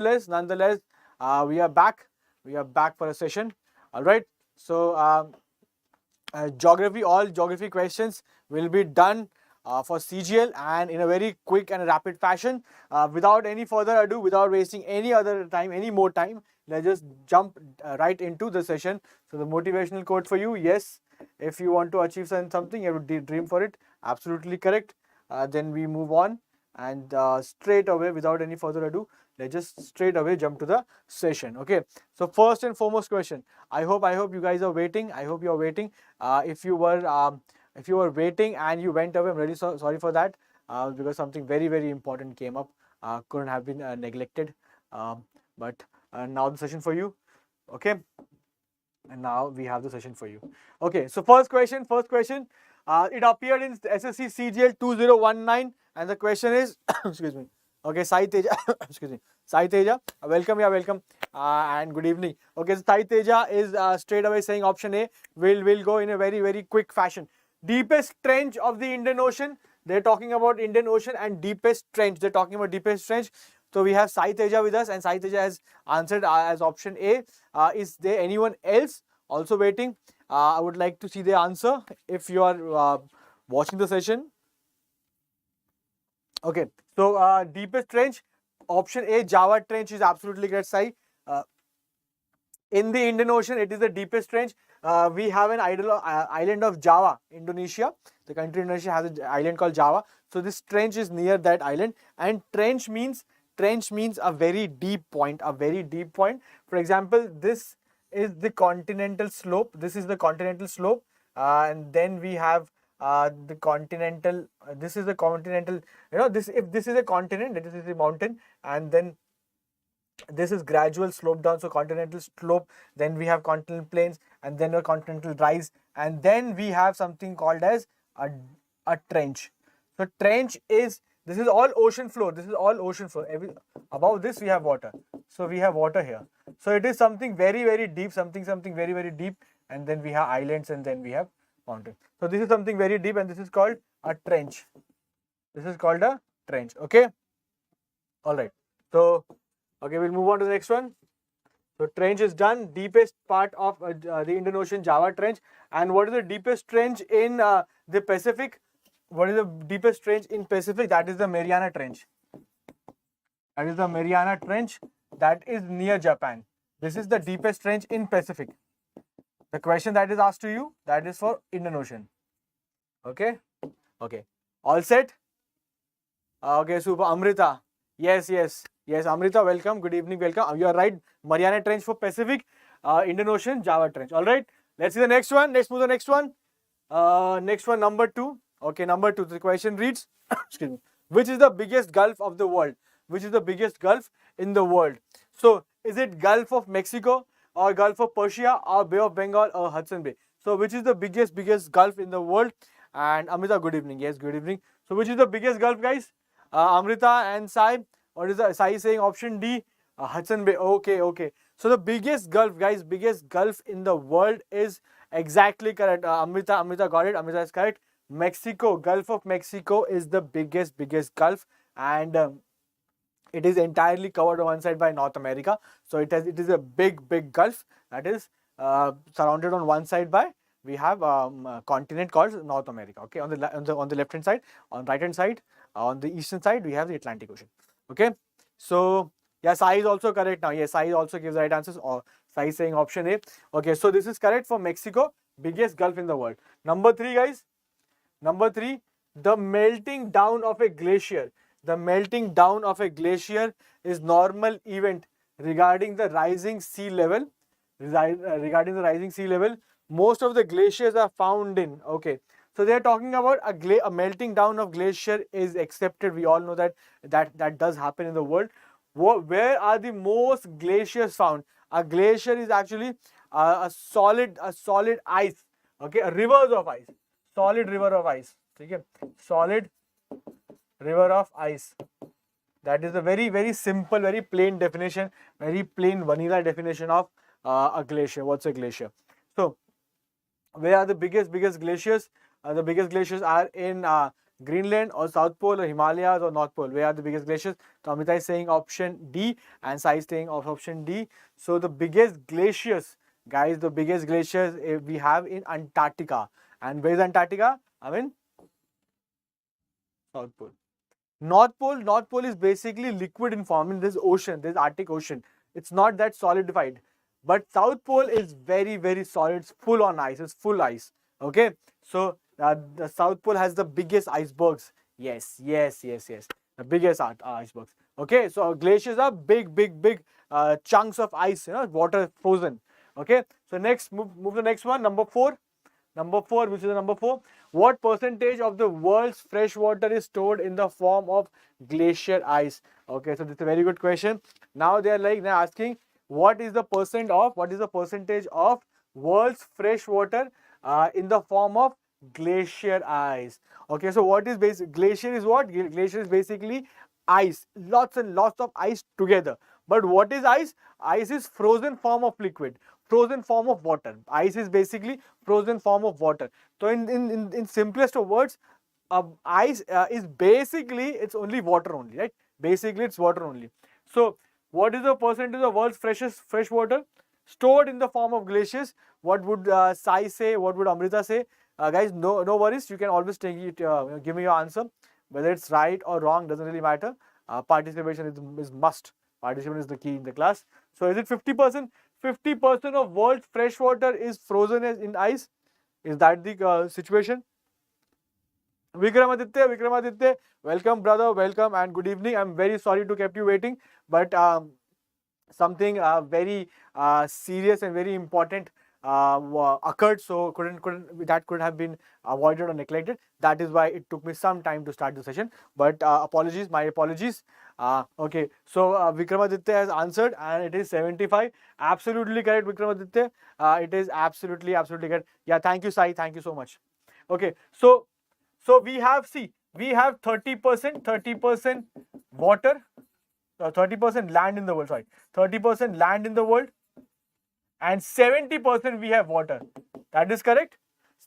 Nonetheless, we are back. We are back for a session. All right. So, geography, all geography questions will be done for CGL and in a very quick and rapid fashion. Without any further ado, without wasting any other time, any more time, let's just jump right into the session. So, the motivational quote for you: yes, if you want to achieve something, you have to dream for it. Absolutely correct. Then we move on and straight away, without any further ado, let's just straight away jump to the session. Okay. So first and foremost question. I hope you guys are waiting. I hope you are waiting. If you were waiting and you went away, I'm really sorry for that, because something very important came up. Couldn't have been neglected. But now the session for you. Okay. And now we have the session for you. Okay. So first question. It appeared in SSC Cgl 2019, and the question is, excuse me. Okay, Sai Teja, excuse me, Sai Teja, welcome, welcome, and good evening. Okay, so Sai Teja is straight away saying option A. We'll go in a very quick fashion. Deepest trench of the Indian Ocean. They're talking about Indian Ocean and deepest trench. They're talking about deepest trench. So we have Sai Teja with us, and Sai Teja has answered as option A. Is there anyone else also waiting? I would like to see the answer if you are watching the session. Okay, so deepest trench, option A, Java Trench is absolutely correct, Sai. In the Indian Ocean, it is the deepest trench. We have an island of Java, Indonesia. The country Indonesia has an island called Java. So this trench is near that island, and trench means a very deep point. For example, this is the continental slope. And then we have the continental. This is the continental. If this is a continent, this is a mountain, and then this is gradual slope down. So continental slope. Then we have continental plains, and then a continental rise, and then we have something called as a trench. So trench is. This is all ocean floor. Above this we have water. So we have water here. So it is something very deep, something very deep, and then we have islands, and then we have mountains. So this is something very deep, and this is called a trench. Okay. All right. So okay, we'll move on to the next one. So trench is done. Deepest part of the Indian Ocean, Java Trench. And what is the deepest trench in the Pacific? What is the deepest trench in Pacific? That is the Mariana Trench. That is near Japan. This is the deepest trench in Pacific. The question that is asked to you, that is for Indian Ocean. Okay. All set? Okay, super. Amrita. Yes, Amrita, welcome. Good evening, welcome. You are right. Mariana Trench for Pacific, Indian Ocean, Java Trench. All right. Let's see the next one. Let's move to the next one. Next one, number 2. Okay, number 2. The question reads, excuse me, which is the biggest gulf of the world? Which is the biggest gulf in the world? So, is it Gulf of Mexico, or Gulf of Persia, or Bay of Bengal, or Hudson Bay? So, which is the biggest gulf in the world? And Amrita, good evening. Yes, good evening. So, which is the biggest gulf, guys? Amrita and Sai. What is the Sai saying? Option D, Hudson Bay. Okay. So the biggest gulf, guys, in the world is exactly correct. Amrita got it. Amrita is correct. Mexico, Gulf of Mexico is the biggest gulf, and it is entirely covered on one side by North America. So it is a big gulf that is surrounded on one side by, we have a continent called North America. Okay, on the left hand side, on right hand side, on the eastern side we have the Atlantic Ocean. Okay, so yes, Sai is also correct now. Yes, Sai also gives the right answers. Or Sai is saying option A. Okay, so this is correct for Mexico, biggest gulf in the world. Number 3, guys. Number 3, the melting down of a glacier. The melting down of a glacier is normal event regarding the rising sea level. Most of the glaciers are found in. Okay, so they are talking about a melting down of glacier is accepted. We all know that does happen in the world. Where are the most glaciers found? A glacier is actually a solid ice. Okay, a rivers of ice. Solid river of ice. Okay, solid river of ice. That is a very simple, very plain definition, very plain vanilla definition of a glacier. What's a glacier? So, where are the biggest glaciers? The biggest glaciers are in Greenland or South Pole or Himalayas or North Pole? Where are the biggest glaciers? So Amrita is saying option D and Sai is saying option D. So the biggest glaciers, guys, the biggest glaciers we have in Antarctica. And where is Antarctica? I mean, South Pole. North Pole is basically liquid in form. In this ocean, this Arctic Ocean. It's not that solidified. But South Pole is very, very solid. It's full on ice. It's full ice. Okay. So the South Pole has the biggest icebergs. Yes. The biggest icebergs. Okay. So glaciers are big chunks of ice. Water frozen. Okay. So next, move to the next one. Number 4. Which is the number 4. What percentage of the world's fresh water is stored in the form of glacier ice? Okay, so this is a very good question. Now they're asking what is the percentage of world's fresh water in the form of glacier ice? Okay, so what is glacier is what? Glacier is basically ice, lots and lots of ice together. But what is ice? Ice is frozen form of liquid, frozen form of water. Ice is basically frozen form of water. So in simplest of words, ice is basically, it's only water only, right? Basically it's water only. So what is the percentage of world's fresh water stored in the form of glaciers? What would Sai say? What would Amrita say? Guys, no worries. You can always take it. Give me your answer. Whether it's right or wrong doesn't really matter. Participation is must. Participation is the key in the class. So is it 50%? 50% of world's fresh water is frozen in ice. Is that the situation? Vikramaditya, welcome brother, welcome and good evening. I'm very sorry to keep you waiting, but something very serious and very important occurred, so that could have been avoided or neglected. That is why it took me some time to start the session, but my apologies. Okay, so Vikramaditya has answered and it is 75. Absolutely correct, Vikramaditya. It is absolutely correct. Yeah, thank you, Sai. Thank you so much. Okay, so we have 30% water, 30% land in the world, 30% land in the world, and 70% we have water. That is correct.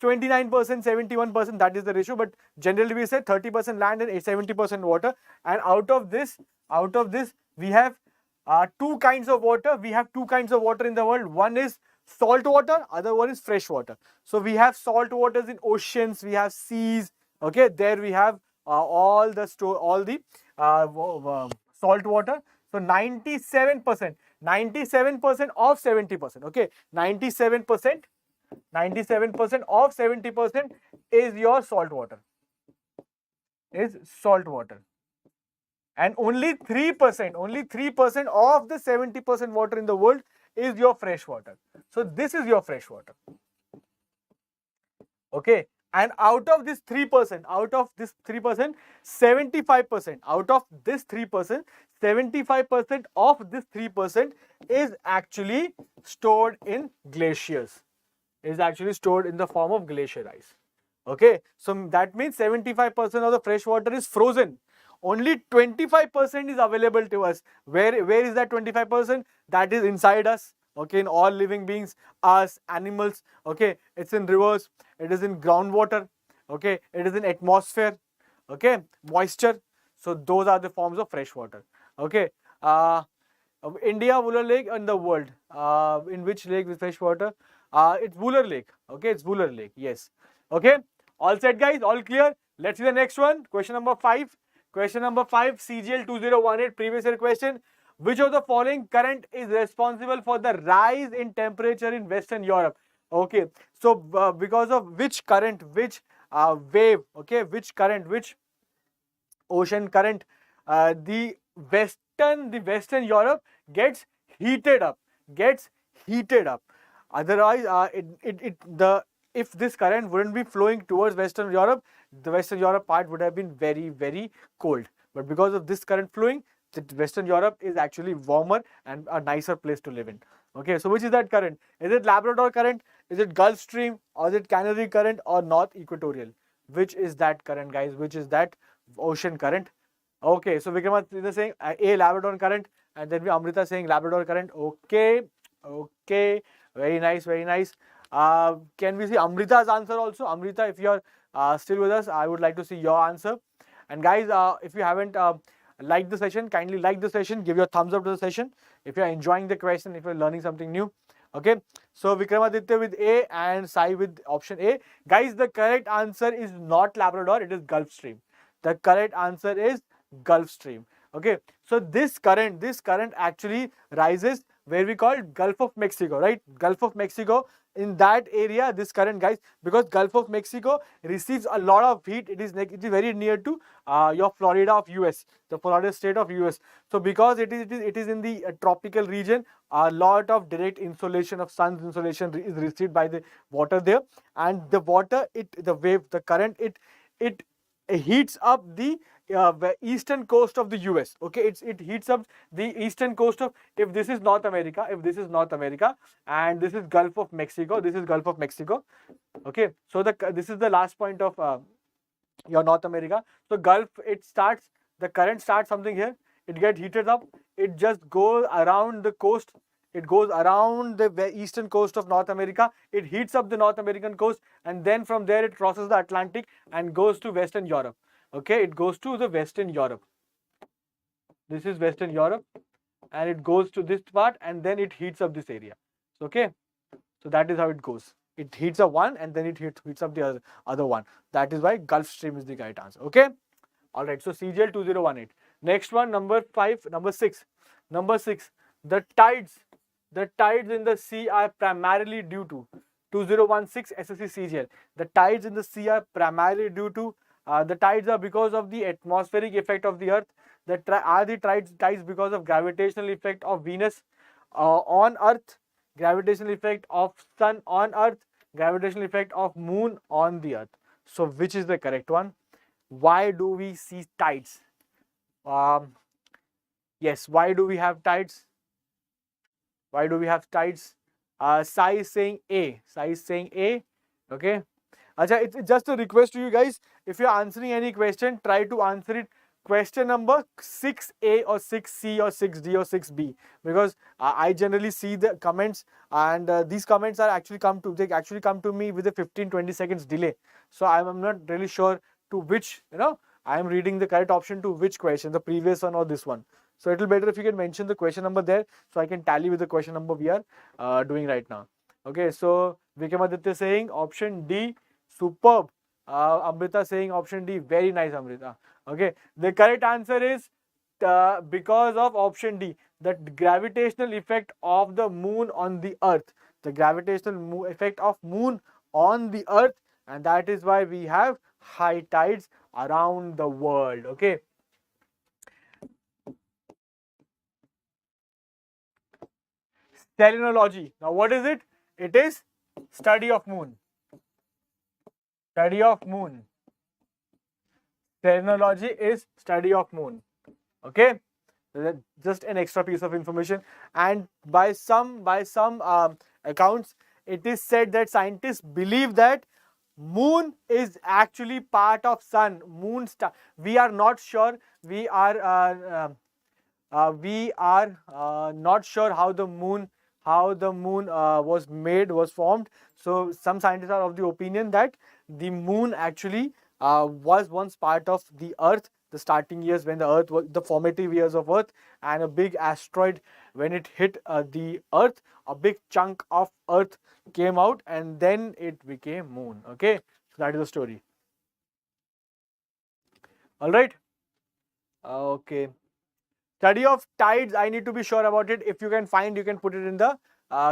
29%, 71%, that is the ratio, but generally we say 30% land and 70% water. And out of this we have two kinds of water. We have two kinds of water in the world. One is salt water, other one is fresh water. So we have salt waters in oceans, we have seas. Okay, there we have all the salt water. So 97% of 70%. Okay, 97% of 70% is your salt water. And only 3% of the 70% water in the world is your fresh water. So this is your fresh water. Okay, and out of this 3%, 75% out of this 3%, 75% of this 3% is actually stored in glaciers. Is actually stored in the form of glacier ice. Okay, so that means 75% of the fresh water is frozen. Only 25% is available to us. Where is that 25%? That is inside us. Okay, in all living beings, us, animals. Okay, it's in rivers, it is in groundwater. Okay, it is in atmosphere. Okay, moisture. So those are the forms of fresh water. Okay, India, Wooler Lake, and the world. In which lake with fresh water? It's Wooler Lake. Okay, it's Wooler Lake. Yes. Okay, all set, guys. All clear. Let's see the next one. Question number 5. Question number 5, CGL 2018, previous year question. Which of the following current is responsible for the rise in temperature in Western Europe? Okay, so because of which current, which wave, okay, which ocean current, the Western Europe gets heated up. Otherwise, if this current wouldn't be flowing towards Western Europe, the Western Europe part would have been very, very cold. But because of this current flowing, the Western Europe is actually warmer and a nicer place to live in. Okay, so which is that current? Is it Labrador current? Is it Gulf Stream? Or is it Canary current or North Equatorial? Which is that current, guys? Which is that ocean current? Okay, so Vikramat is saying A, Labrador current, and then Amrita saying Labrador current. Okay, very nice. Can we see Amrita's answer also? Amrita, if you are still with us? I would like to see your answer. And guys, if you haven't liked the session, kindly like the session, give your thumbs up to the session if you're enjoying the question, if you're learning something new. Okay, so Vikramaditya with A and Sai with option A. Guys, the correct answer is not Labrador, it is Gulf Stream. The correct answer is Gulf Stream. Okay, so this current actually rises where we call Gulf of Mexico, right? Gulf of Mexico, in that area, this current, guys, because Gulf of Mexico receives a lot of heat. It is very near to your Florida of US, the Florida state of US. So because it is in the tropical region, a lot of direct insolation of sun's insolation is received by the water there, and the water, the current, it heats up the eastern coast of the US. Okay, it heats up the eastern coast of, if this is North America, and this is Gulf of Mexico, okay, so this is the last point of your North America. So Gulf, the current starts something here, it gets heated up, it just goes around the coast, it goes around the eastern coast of North America, it heats up the North American coast, and then from there it crosses the Atlantic and goes to Western Europe. Okay, it goes to the Western Europe. This is Western Europe, and it goes to this part, and then it heats up this area. Okay, so that is how it goes. It heats up one, and then it heats up the other one. That is why Gulf Stream is the right answer. Okay, all right. So CGL 2018. Next one, number 6. Number 6. The tides in the sea are primarily due to 2016 Ssc Cgl. The tides in the sea are primarily due to the tides are because of the atmospheric effect of the Earth. Are the tides because of gravitational effect of Venus on Earth, gravitational effect of Sun on Earth, gravitational effect of Moon on the Earth? So which is the correct one? Why do we see tides? Yes, why do we have tides? Why do we have tides? Sai is saying A. Okay. Acha, it's just a request to you guys. If you're answering any question, try to answer it question number 6A or 6C or 6D or 6B, because I generally see the comments, and these comments are actually come to me with a 15-20 seconds delay. So I'm not really sure to which, I am reading the correct option to which question, the previous one or this one. So it will be better if you can mention the question number there, so I can tally with the question number we are doing right now. Okay, so Vikramaditya saying option D, superb. Amrita saying option D, very nice, Amrita. Okay, the correct answer is because of option D, the gravitational effect of the moon on the earth. The gravitational effect of moon on the earth, and that is why we have high tides around the world. Okay. Selenology. Now what is it? It is study of moon. Study of moon. Selenology is study of moon. Okay, just an extra piece of information. And by some accounts, it is said that scientists believe that moon is actually part of sun. Moon star. We are not sure. We are not sure how the moon was formed. So some scientists are of the opinion that the moon actually was once part of the earth, the starting years when the earth was the formative years of earth, and a big asteroid, when it hit the earth, a big chunk of earth came out, and then it became moon. Okay, so that is the story. All right. Okay. Study of tides, I need to be sure about it. If you can find, you can put it in the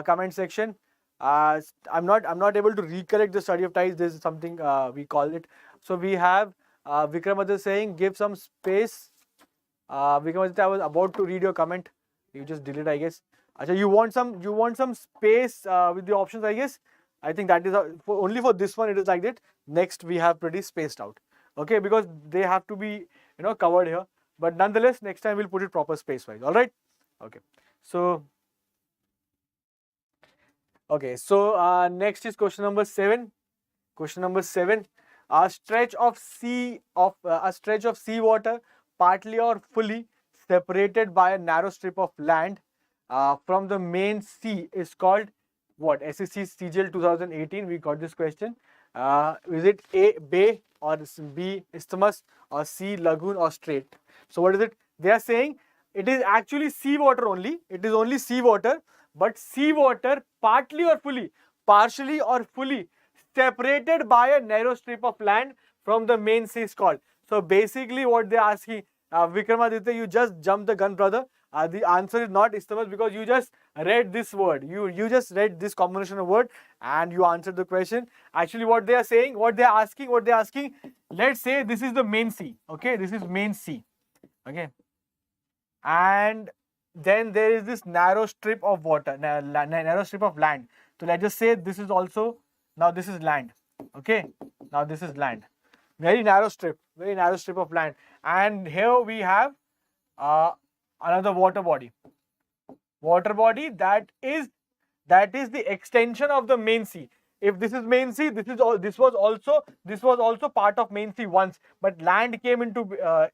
comment section. I'm not able to recollect the study of tides. This is something we call it. So we have Vikramaditya saying, give some space. Vikramaditya, I was about to read your comment. You just delete, I guess. Achha, you want some space with the options, I guess. I think that is only for this one. It is like that. Next we have pretty spaced out. Okay, because they have to be covered here. But nonetheless, next time we'll put it proper space wise. All right. Okay. So next is question number 7. Question number 7. A stretch of sea water, partly or fully separated by a narrow strip of land from the main sea, is called what? Ssc Cgl 2018. We got this question. Is it A, bay, or B, isthmus, or C, lagoon, or strait? So what is it? They are saying it is actually seawater only. It is only seawater, but seawater partially or fully separated by a narrow strip of land from the main sea is called. So basically what they are asking, Vikramaditya, you just jumped the gun, brother. The answer is not isthmus because you just read this word. You just read this combination of word and you answered the question. Actually, what they are saying, what they are asking. Let's say this is the main sea. Okay, this is main sea. Okay, and then there is this narrow strip of water, narrow strip of land. So let's just say this is also, now this is land. Okay, now this is land. Very narrow strip of land. And here we have another water body. Water body that is the extension of the main sea. If this is main sea, this was also part of main sea once, but land came into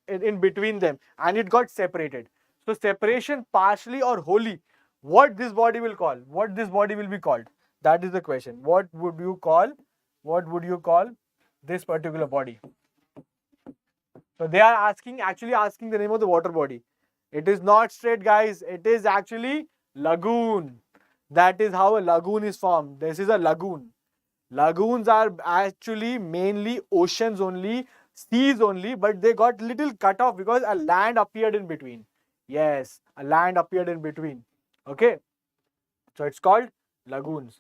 in between them and it got separated. So separation partially or wholly, what this body will be called? That is the question. What would you call this particular body? So they are actually asking the name of the water body. It is not strait, guys. It is actually lagoon. That is how a lagoon is formed. This is a lagoon. Lagoons are actually mainly oceans only, seas only, but they got little cut off because a land appeared in between. Yes, a land appeared in between. Okay, so it's called lagoons.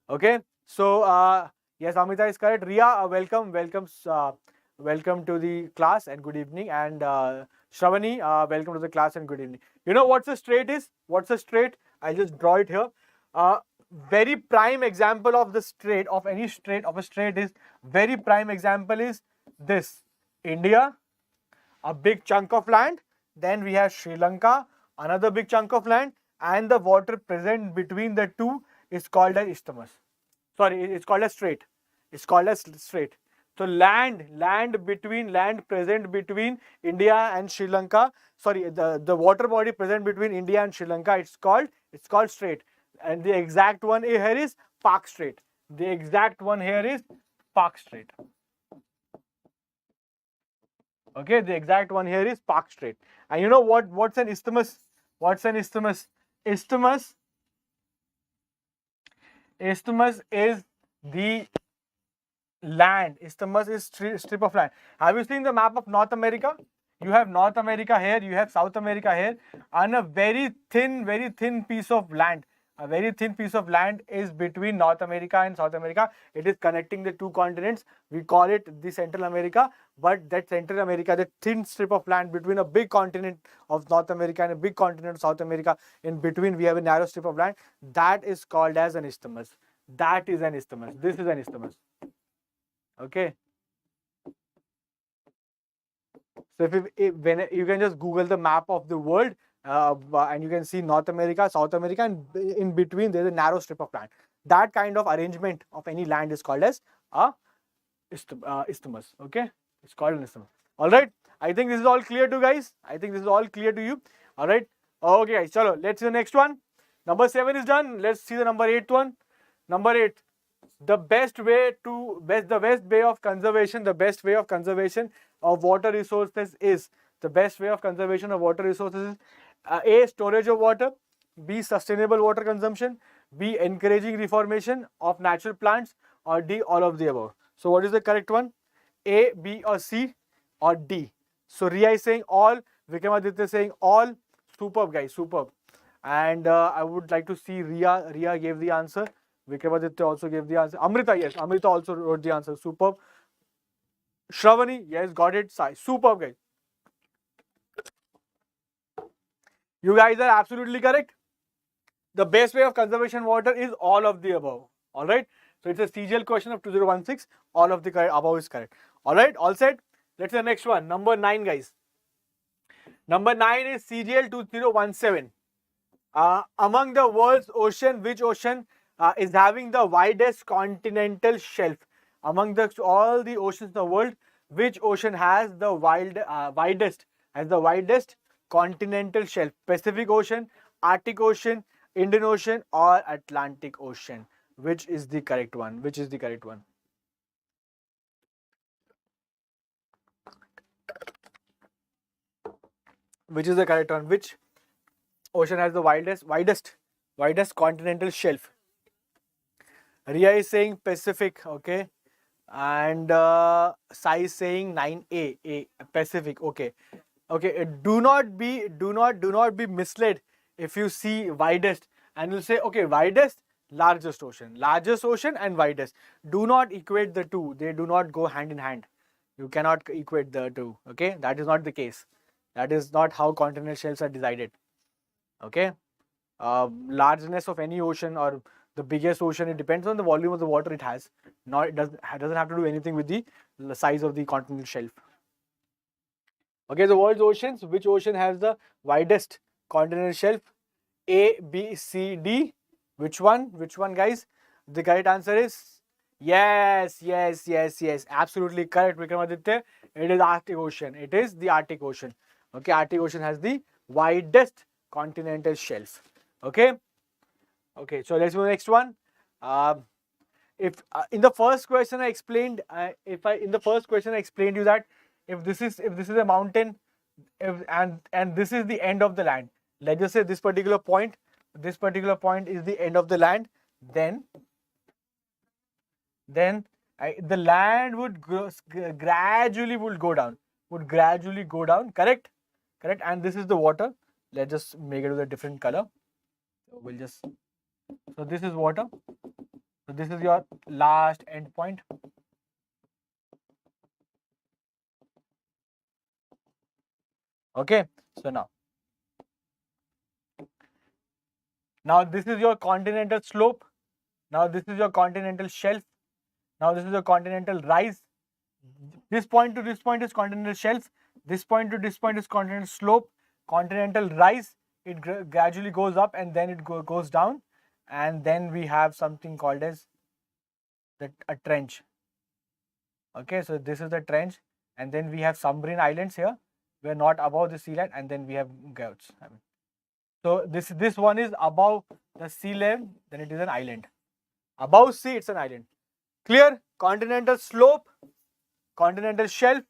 Okay, so yes, Amita is correct. Ria, welcome to the class and good evening. And Shravani, welcome to the class and good evening. You know what's a strait is? What's a strait? I'll just draw it here. Very prime example of the strait, of any strait, of a strait is, very prime example is this. India, a big chunk of land. Then we have Sri Lanka, another big chunk of land. And the water present between the two is called as isthmus. Sorry, it's called a strait. It's called as strait. So land present between India and Sri Lanka. Sorry, the water body present between India and Sri Lanka. It's called strait. And the exact one here is Park Strait. The exact one here is Park Strait. Okay, the exact one here is Park Strait. And you know what's an isthmus? What's an isthmus? Isthmus is the land. Isthmus is strip of land. Have you seen the map of North America? You have North America here, you have South America here, and a very thin piece of land. A very thin piece of land is between North America and South America. It is connecting the two continents. We call it the Central America, but that Central America, that thin strip of land between a big continent of North America and a big continent of South America, in between we have a narrow strip of land. That is called as an isthmus. That is an isthmus. This is an isthmus. Okay. So when you can just Google the map of the world, and you can see North America, South America, and in between there is a narrow strip of land. That kind of arrangement of any land is called as a isthmus. Okay, it's called an isthmus. All right. I think this is all clear to you guys. I think this is all clear to you. All right. Okay, guys. Chalo, let's see the next one. Number 7 is done. Let's see the number 8 one. Number 8. The best way of conservation of water resources is A, storage of water, B, sustainable water consumption, B, encouraging reformation of natural plants, or D, all of the above. So what is the correct one? A, B, or C, or D? So Ria is saying all, Vikramaditya is saying all. Superb, guys, superb. And I would like to see Ria gave the answer. Vikramaditya also gave the answer. Amrita, yes, Amrita also wrote the answer. Superb. Shravani, yes, got it. Sai, superb, guys. You guys are absolutely correct. The best way of conservation water is all of the above. All right. So it's a CGL question of 2016. All of the above is correct. All right. All set. Let's see the next one. Number 9, guys. Number 9 is CGL 2017. Among the world's ocean, which ocean is having the widest continental shelf? Among all the oceans in the world, which ocean has the widest continental shelf? Pacific Ocean, Arctic Ocean, Indian Ocean, or Atlantic Ocean? Which is the correct one? Which is the correct one? Which ocean has the widest continental shelf? Ria is saying Pacific, okay, and Sai is saying 9A, Pacific, okay. Okay, do not be misled if you see widest and you say, okay, widest, largest ocean and widest. Do not equate the two. They do not go hand in hand. You cannot equate the two, okay? That is not the case. That is not how continental shelves are decided, okay? Largeness of any ocean or the biggest ocean, it depends on the volume of the water it has. It doesn't have to do anything with the size of the continental shelf. Okay, the world's oceans. Which ocean has the widest continental shelf? A, B, C, D. Which one? Which one, guys? The correct answer is yes. Absolutely correct, Vikramaditya. It is Arctic Ocean. It is the Arctic Ocean. Okay, Arctic Ocean has the widest continental shelf. Okay. Okay, so let's move to the next one. If in the first question I explained, in the first question I explained you that if this is a mountain, and this is the end of the land. Let's just say this particular point is the end of the land. Then the land would gradually go down. Correct. And this is the water. Let's just make it with a different color. So this is water. So this is your last end point. Okay, so now this is your continental slope. Now this is your continental shelf. Now this is your continental rise. This point to this point is continental shelf. This point to this point is continental slope. Continental rise, it gradually goes up and then it goes down. And then we have something called as a trench. Okay, so this is the trench. And then we have submarine islands here. We are not above the sea line, and then we have gouts. So this one is above the sea level, then it is an island. Above sea, it's an island. Clear? Continental slope, continental shelf.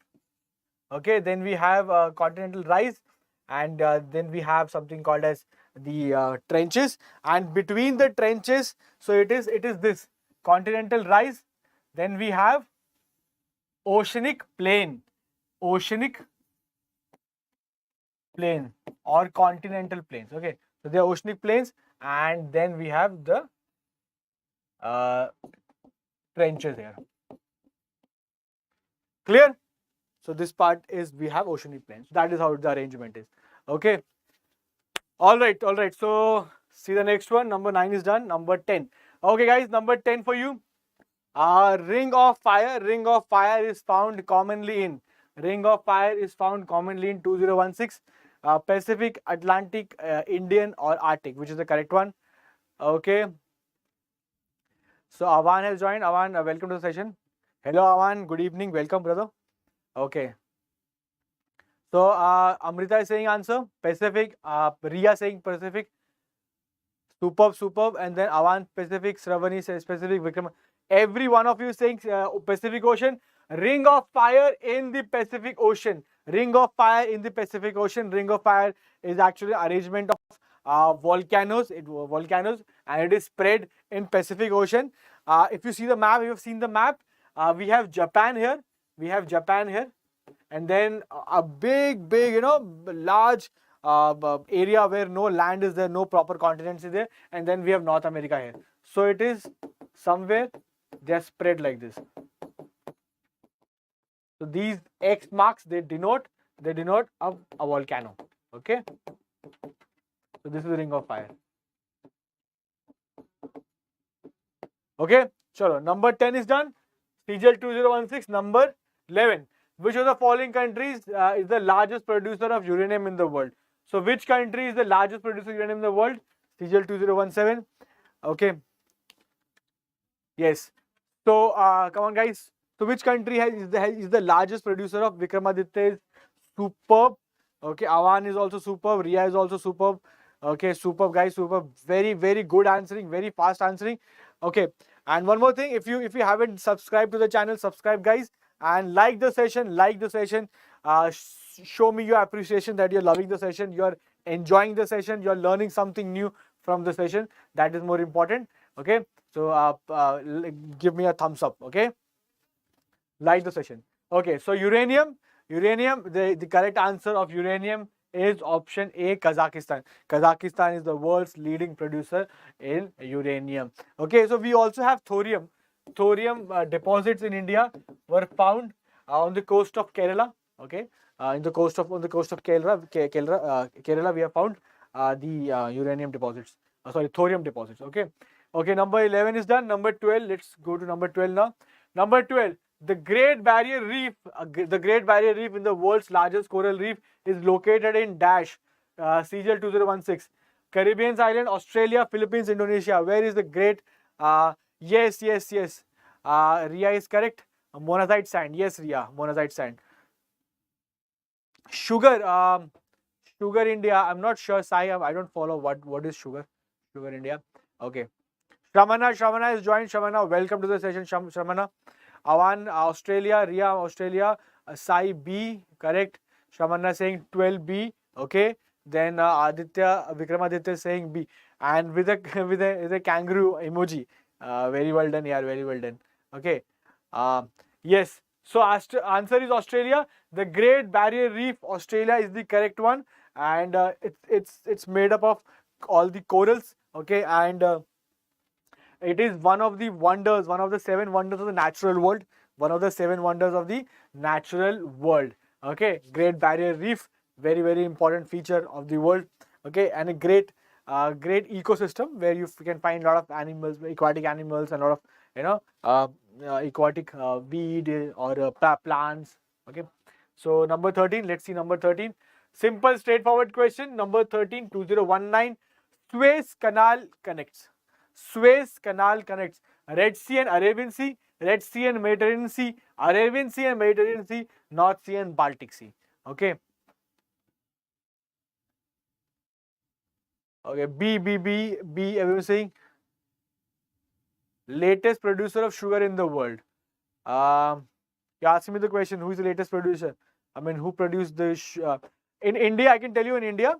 Okay, then we have continental rise, and then we have something called as the trenches. And between the trenches, so it is this continental rise. Then we have oceanic plain. Or continental plains. Okay, so they are oceanic plains, and then we have the trenches here. Clear? So this part is we have oceanic plains. That is how the arrangement is. Okay. All right. So see the next one. Number 9 is done. Number 10. Okay, guys. Number 10 for you. Ring of fire. Ring of fire is found commonly in. 2016. Pacific, Atlantic, Indian or Arctic, which is the correct one. Okay. So Avan has joined. Avan, welcome to the session. Hello Avan, good evening. Welcome, brother. Okay. So Amrita is saying answer Pacific. Ria saying Pacific. Superb. And then Avan Pacific. Sravani says Pacific. Vikram. Every one of you is saying Pacific Ocean. Ring of fire in the Pacific Ocean. Ring of fire in the Pacific Ocean. Ring of fire is actually an arrangement of volcanoes, and it is spread in Pacific Ocean. If you see the map, you have seen the map. We have Japan here. And then a big, large area where no land is there, no proper continents is there, and then we have North America here. So it is somewhere they are spread like this. So these X marks, they denote a volcano. Okay. So this is the ring of fire. Okay. Chalo, number 10 is done. Cgl 2016. Number 11. Which of the following countries is the largest producer of uranium in the world? So which country is the largest producer of uranium in the world? Cgl 2017. Okay. Yes. So come on, guys. So which country is the largest producer of Vikramaditya? Is superb. Okay, Avan is also superb. Ria is also superb. Okay, superb, guys. Superb. Very, very good answering. Very fast answering. Okay. And one more thing, if you haven't subscribed to the channel, subscribe, guys, and like the session. show me your appreciation that you're loving the session, you're enjoying the session, you're learning something new from the session. That is more important. Okay, so give me a thumbs up. Okay, like the session. Okay, so uranium, the correct answer of uranium is option A, Kazakhstan. Kazakhstan is the world's leading producer in uranium. Okay, so we also have thorium. Thorium deposits in India were found on the coast of Kerala. Okay, on the coast of Kerala, we have found the uranium deposits. Sorry, thorium deposits. Okay, okay. Number 11 is done. Number 12. Let's go to number 12 now. Number 12. The Great Barrier Reef, the Great Barrier Reef in the world's largest coral reef is located in dash Cgl 2016. Caribbean island, Australia, Philippines, Indonesia. Where is the great? Yes. Ria is correct. Monazite sand. Yes, Ria. Monazite sand. Sugar. Sugar India. I'm not sure. Sai, I don't follow what is sugar. Sugar India. Okay. Shramana is joined. Shramana, welcome to the session. Shramana. Awan, Australia, Ria, Australia, Sai B, correct. Shramanna saying 12B, okay. Then Vikramaditya is saying B, and with a kangaroo emoji. Very well done, yeah, very well done. Okay. Yes. So answer is Australia. The Great Barrier Reef, Australia is the correct one, and it's made up of all the corals. Okay, and it is one of the wonders, one of the 7 wonders of the natural world. One of the 7 wonders of the natural world. Okay, Great Barrier Reef, very important feature of the world. Okay, and a great ecosystem where you can find a lot of animals, aquatic animals, and a lot of aquatic weed or plants. Okay, so number 13. Let's see number 13. Simple, straightforward question. Number 13, 2019. Suez Canal connects. Suez Canal connects Red Sea and Arabian Sea, Red Sea and Mediterranean Sea, Arabian Sea and Mediterranean Sea, North Sea and Baltic Sea. Okay. Okay. B. Everyone saying latest producer of sugar in the world. You asked me the question, who is the latest producer? I mean, who produced the in India? I can tell you in India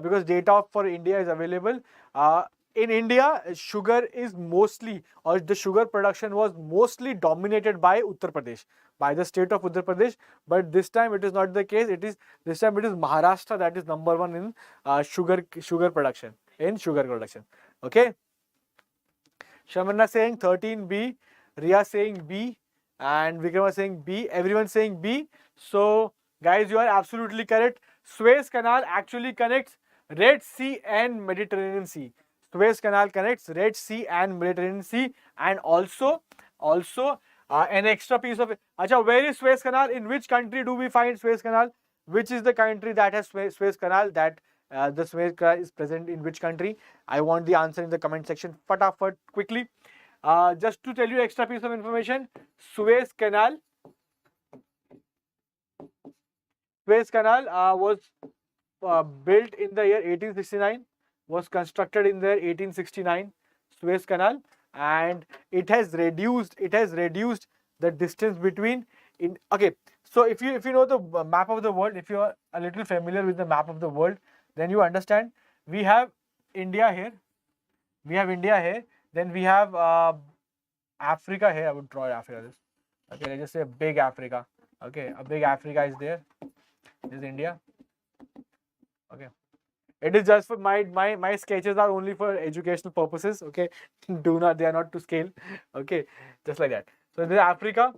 because data for India is available. In India, sugar is mostly, or the sugar production was mostly dominated by Uttar Pradesh, by the state of Uttar Pradesh. But this time it is not the case. This time it is Maharashtra that is number 1 in sugar production. Okay. Shamanna saying 13B, Ria saying B, and Vikrama saying B. Everyone saying B. So guys, you are absolutely correct. Suez Canal actually connects Red Sea and Mediterranean Sea. Suez Canal connects Red Sea and Mediterranean Sea, and also an extra piece of it. Acha, where is Suez Canal? In which country do we find Suez Canal? Which is the country that has Suez Canal? That the Suez Canal is present in which country? I want the answer in the comment section. Fatafat, quickly. Just to tell you extra piece of information, Suez Canal was built in the year 1869. Was constructed in the year 1869, Suez Canal, and it has reduced the distance between okay. So if you know the map of the world, if you are a little familiar with the map of the world, then you understand we have India here, then we have Africa here. I would draw Africa this. Okay, let's just say a big Africa. Okay, a big Africa is there. This is India. Okay. It is just for my sketches are only for educational purposes. Okay, they are not to scale. Okay, just like that. So this is Africa,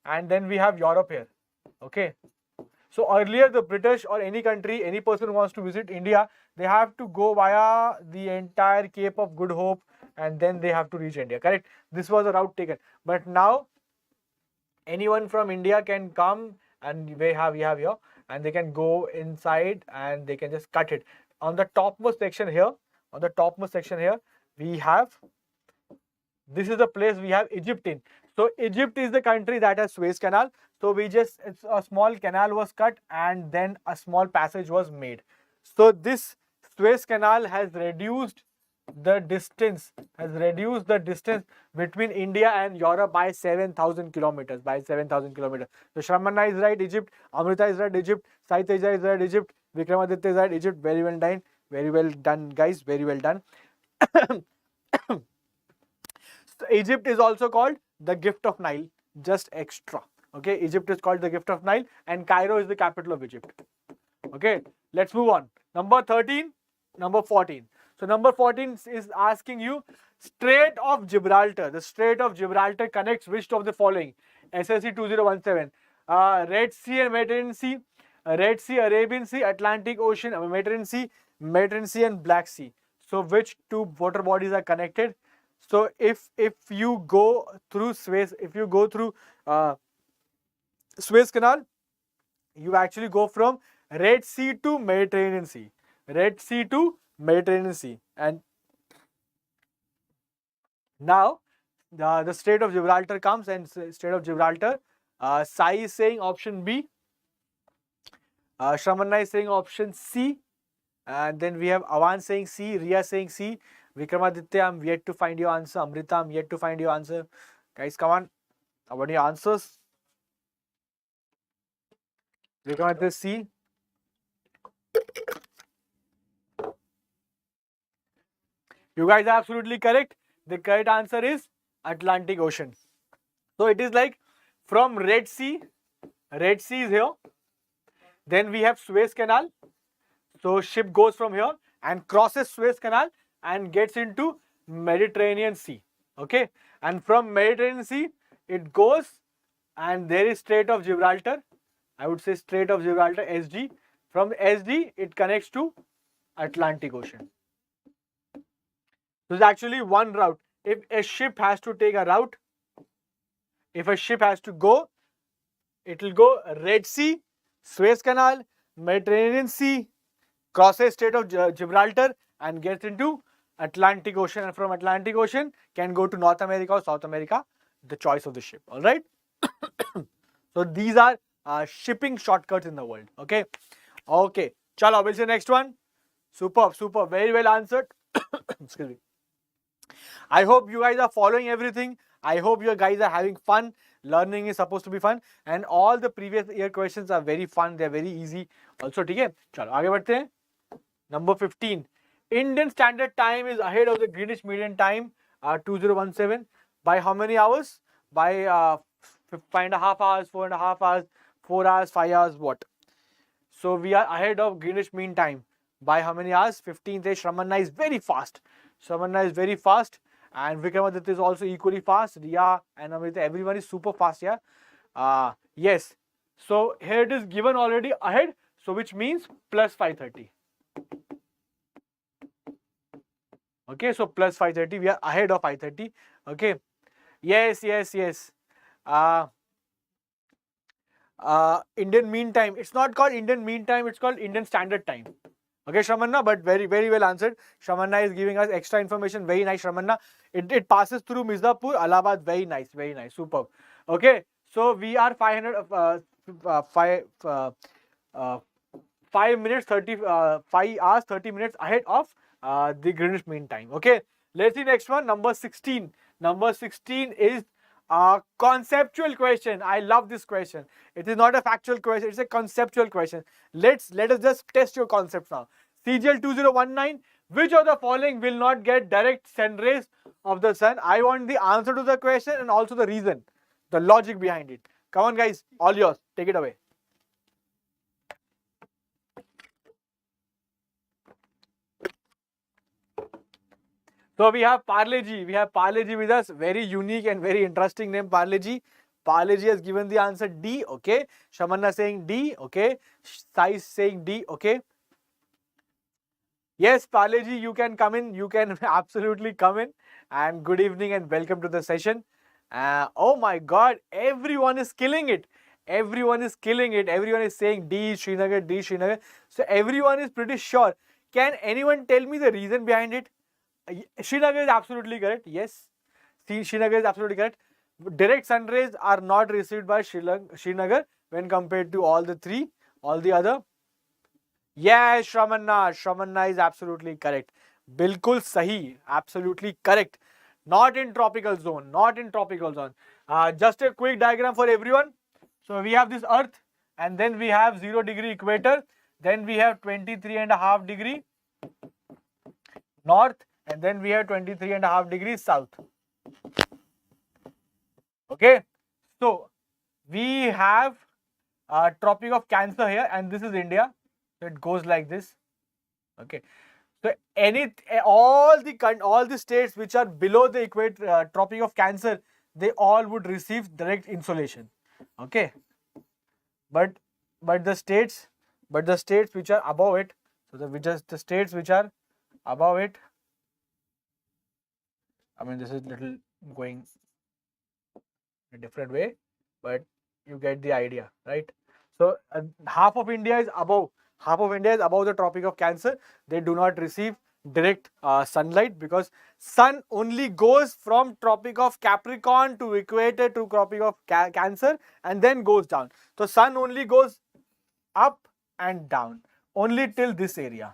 and then we have Europe here. Okay, so earlier the British or any country, any person who wants to visit India, they have to go via the entire Cape of Good Hope, and then they have to reach India. Correct? This was a route taken, but now anyone from India can come, and we have here, and they can go inside and they can just cut it. On the topmost section here, we have, this is the place we have Egypt in. So Egypt is the country that has Suez Canal. So it's a small canal was cut, and then a small passage was made. So this Suez Canal has reduced the distance, has reduced the distance between India and Europe by 7,000 kilometers. By 7,000 kilometers. So Shramanna is right, Egypt. Amrita is right, Egypt. Sai Teja is right, Egypt. Vikramaditya is right, Egypt. Very well done. Very well done, guys. Very well done. So Egypt is also called the gift of Nile. Just extra. Okay, Egypt is called the gift of Nile, and Cairo is the capital of Egypt. Okay, let's move on. Number 13, number 14. So number 14 is asking you Strait of Gibraltar. The Strait of Gibraltar connects which of the following? SSC 2017. Red Sea and Mediterranean Sea, Red Sea, Arabian Sea, Atlantic Ocean, Mediterranean Sea and Black Sea. So which two water bodies are connected? So if you go through Suez, Suez Canal, you actually go from Red Sea to Mediterranean Sea. Red Sea to Mediterranean Sea. And now the Strait of Gibraltar comes, and Strait of Gibraltar, Sai is saying option B, Shramanna is saying option C, and then we have Avan saying C, Ria saying C, Vikramaditya, I'm yet to find your answer, Amrita, I'm yet to find your answer. Guys, come on, I want your answers. Vikramaditya, C. You guys are absolutely correct. The correct answer is Atlantic Ocean. So it is like from Red Sea is here. Then we have Suez Canal. So ship goes from here and crosses Suez Canal and gets into Mediterranean Sea. Okay. And from Mediterranean Sea, it goes and there is Strait of Gibraltar. I would say Strait of Gibraltar, SG. From SG, it connects to Atlantic Ocean. So it's actually one route. If a ship has to take a route, if a ship has to go, it will go Red Sea, Suez Canal, Mediterranean Sea, crosses Strait of Gibraltar and gets into Atlantic Ocean. And from Atlantic Ocean can go to North America or South America, the choice of the ship. All right. So these are shipping shortcuts in the world. Okay. Okay. Chalo, we'll see next one. Superb, superb. Very well answered. Excuse me. I hope you guys are following everything. I hope you guys are having fun. Learning is supposed to be fun, and all the previous year questions are very fun. They are very easy. Also, ठीक है? चलो आगे बढ़ते हैं. Number 15. Indian Standard Time is ahead of the Greenwich Mean Time 2017 by how many hours? By 5.5 hours, 4.5 hours, 4 hours, 5 hours. What? So we are ahead of Greenwich Mean Time by how many hours? 15. Shramanna is very fast. Shramanna is very fast. And Vikramaditya is also equally fast. Riya and Amrita, everyone is super fast, yeah. Yes. So here it is given already ahead. So which means plus 530. Okay, so plus 530. We are ahead of 530. Okay. Yes, yes, yes. Indian Mean Time. It's not called Indian Mean Time. It's called Indian Standard Time. Okay, Shramanna, but very, very well answered. Shramanna is giving us extra information. Very nice, Shramanna. It passes through Mirzapur, Allahabad. Very nice, superb. Okay, so we are 5 minutes 30, 5 hours 30 minutes ahead of the Greenwich Mean Time. Okay, let's see next one. Number 16. Number 16 is a conceptual question. I love this question. It is not a factual question. It's a conceptual question. Let us just test your concepts now. CGL 2019. Which of the following will not get direct sun rays of the sun? I want the answer to the question and also the reason, the logic behind it. Come on, guys. All yours. Take it away. So we have Parle-G. We have Parle-G with us. Very unique and very interesting name, Parle-G. Parle-G has given the answer D. Okay. Shramanna saying D. Okay. Sai saying D. Okay. Yes, Parle-G, you can come in. You can absolutely come in. And good evening and welcome to the session. Oh my God, everyone is killing it. Everyone is killing it. Everyone is saying D, Srinagar, D, Srinagar. So everyone is pretty sure. Can anyone tell me the reason behind it? Srinagar is absolutely correct. Yes, Srinagar is absolutely correct. Direct sun rays are not received by Srinagar when compared to all the other. Yes, Shramanna is absolutely correct. Bilkul sahi. Absolutely correct. Not in tropical zone. Not in tropical zone. Just a quick diagram for everyone. So we have this Earth, and then we have 0 degree equator. Then we have 23.5 degree north, and then we have 23.5 degrees south. Okay. So we have Tropic of Cancer here, and this is India. So it goes like this. Okay. So all the states which are below the equator, Tropic of Cancer, they all would receive direct insolation. Okay. But the states which are above it, so the states which are above it, I mean, this is little going a different way, but you get the idea, right? So half of India is above the Tropic of Cancer. They do not receive direct sunlight, because sun only goes from Tropic of Capricorn to equator to Tropic of Cancer, and then goes down. So sun only goes up and down only till this area.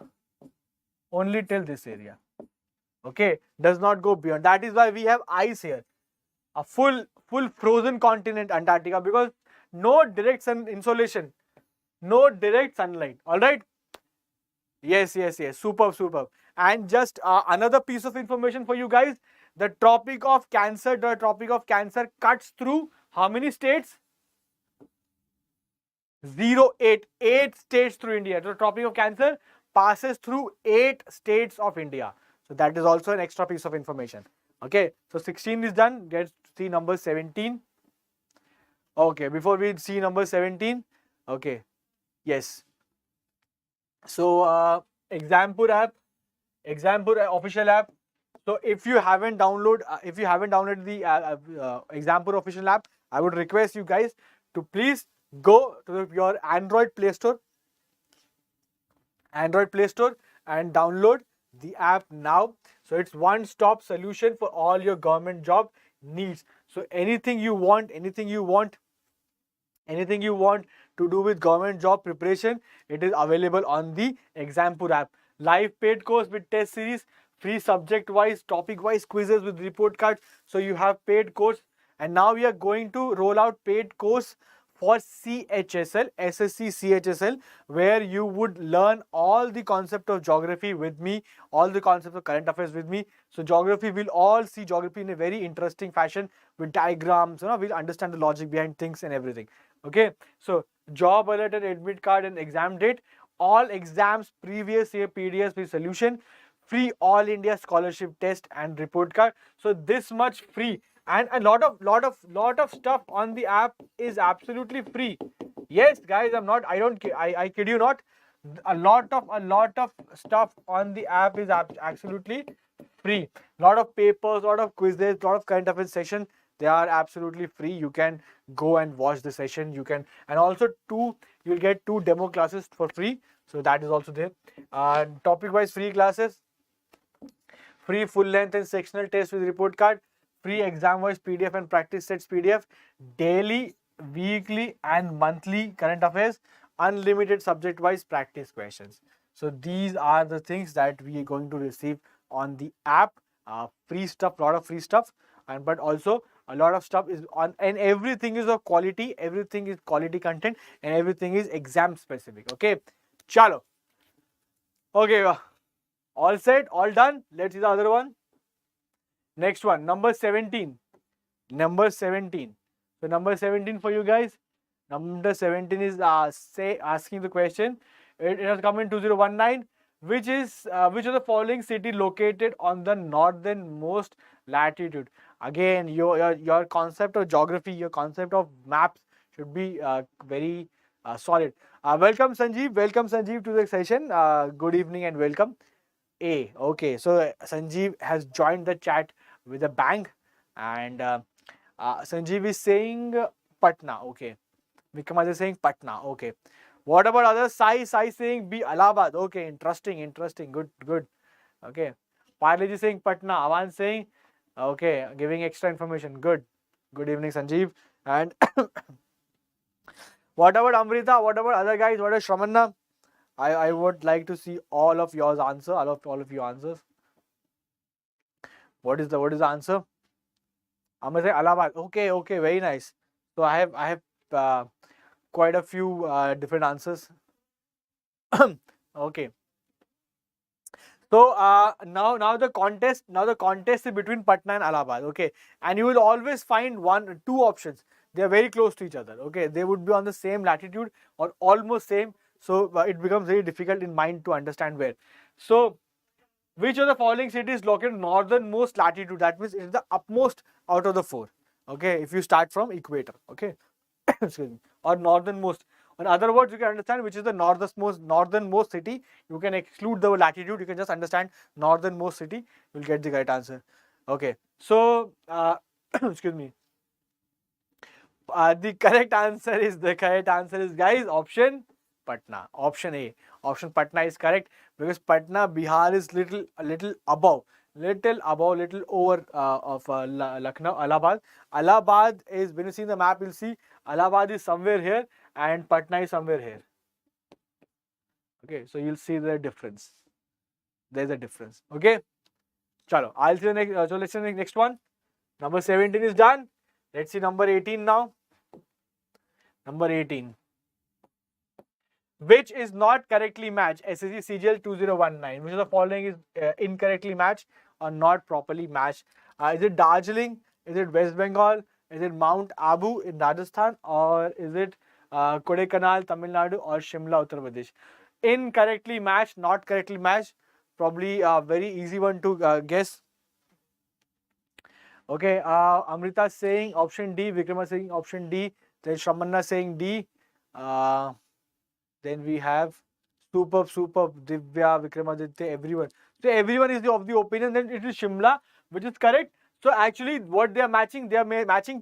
Okay, does not go beyond. That is why we have ice here, a full frozen continent, Antarctica, because no direct sun insolation, no direct sunlight. All right. Yes. Superb. And just another piece of information for you guys: the Tropic of Cancer cuts through how many states? 8 states through India. The Tropic of Cancer passes through 8 states of India. So that is also an extra piece of information. Okay, so 16 is done. Let's see number 17. Okay, before we see number 17, okay, yes. So Exampur official app. So if you haven't downloaded the Exampur official app, I would request you guys to please go to your Android Play Store and download the app now. So it's one-stop solution for all your government job needs. So anything you want to do with government job preparation, it is available on the Exampur app. Live paid course with test series, free subject-wise, topic-wise quizzes with report cards. So you have paid course, and now we are going to roll out paid course for CHSL, Ssc Cgl, where you would learn all the concept of geography with me, all the concepts of current affairs with me. So geography, we'll all see geography in a very interesting fashion with diagrams. We'll understand the logic behind things and everything. Okay, so job alert and admit card and exam date, all exams previous year PDFs with solution, free all India scholarship test and report card. So this much free, and a lot of stuff on the app is absolutely free. Yes, guys, I kid you not. A lot of stuff on the app is absolutely free. Lot of papers, lot of quizzes, lot of current affairs session. They are absolutely free. You can go and watch the session. You can, and also you'll get 2 demo classes for free. So that is also there. Topic wise free classes, free full length and sectional test with report card, free exam wise PDF and practice sets PDF, daily, weekly and monthly current affairs, unlimited subject wise practice questions. So these are the things that we are going to receive on the app. Free stuff, lot of free stuff, and but also a lot of stuff is on, and everything is of quality. Everything is quality content, and everything is exam specific. Okay, chalo. Okay, all set, all done. Let's see the other one. Next one, number 17. So number 17 for you guys. Number 17 is asking the question. It has come in 2019. Which of the following city located on the northernmost latitude? Again, your concept of geography, your concept of maps should be very solid. Welcome Sanjeev to the session. Good evening and welcome. Okay, so Sanjeev has joined the chat with a bang, and Sanjeev is saying Patna. Okay, Vikramaditya is saying Patna. Okay, what about others? Sai saying B, Allahabad. Okay, interesting. Good. Okay, Parley is saying Patna. Avan saying okay, giving extra information. Good evening, Sanjeev. And what about Amrita? What about other guys? What about Shramanna? I would like to see all of your answers. What is the answer? I'm gonna say Allahabad. Okay, very nice. So I have quite a few different answers. Okay. So now the contest is between Patna and Allahabad. Okay, and you will always find two options. They are very close to each other. Okay, they would be on the same latitude or almost same. So it becomes very difficult in mind to understand where. So which of the following city is located northernmost latitude? That means it is the upmost out of the four. Okay, if you start from equator. Okay, excuse me, or northernmost. In other words, you can understand which is the northernmost city. You can exclude the latitude. You can just understand northernmost city. You will get the correct answer. Okay, so excuse me. The correct answer is guys option Patna. Option A. Option Patna is correct because Patna, Bihar is a little above, little over of Lucknow, Allahabad. Allahabad is, when you see the map, you'll see Allahabad is somewhere here and Patna is somewhere here. Okay, so you'll see the difference. There's a difference. Okay, chalo. I'll see the next. So let's see the next one. Number 17 is done. Let's see number 18 now. Number 18. Which is not correctly matched? Ssc Cgl 2019. Which of the following is incorrectly matched or not properly matched? Is it Darjeeling? Is it West Bengal? Is it Mount Abu in Rajasthan? Or is it Kodaikanal, Tamil Nadu? Or Shimla, Uttar Pradesh? Incorrectly matched, not correctly matched. Probably a very easy one to guess. Okay, Amrita saying option D. Vikrama saying option D. Then Shamanna saying D. Then we have superb, Divya, Vikramaditya, everyone. So everyone is of the opinion that it is Shimla, which is correct. So actually what they are matching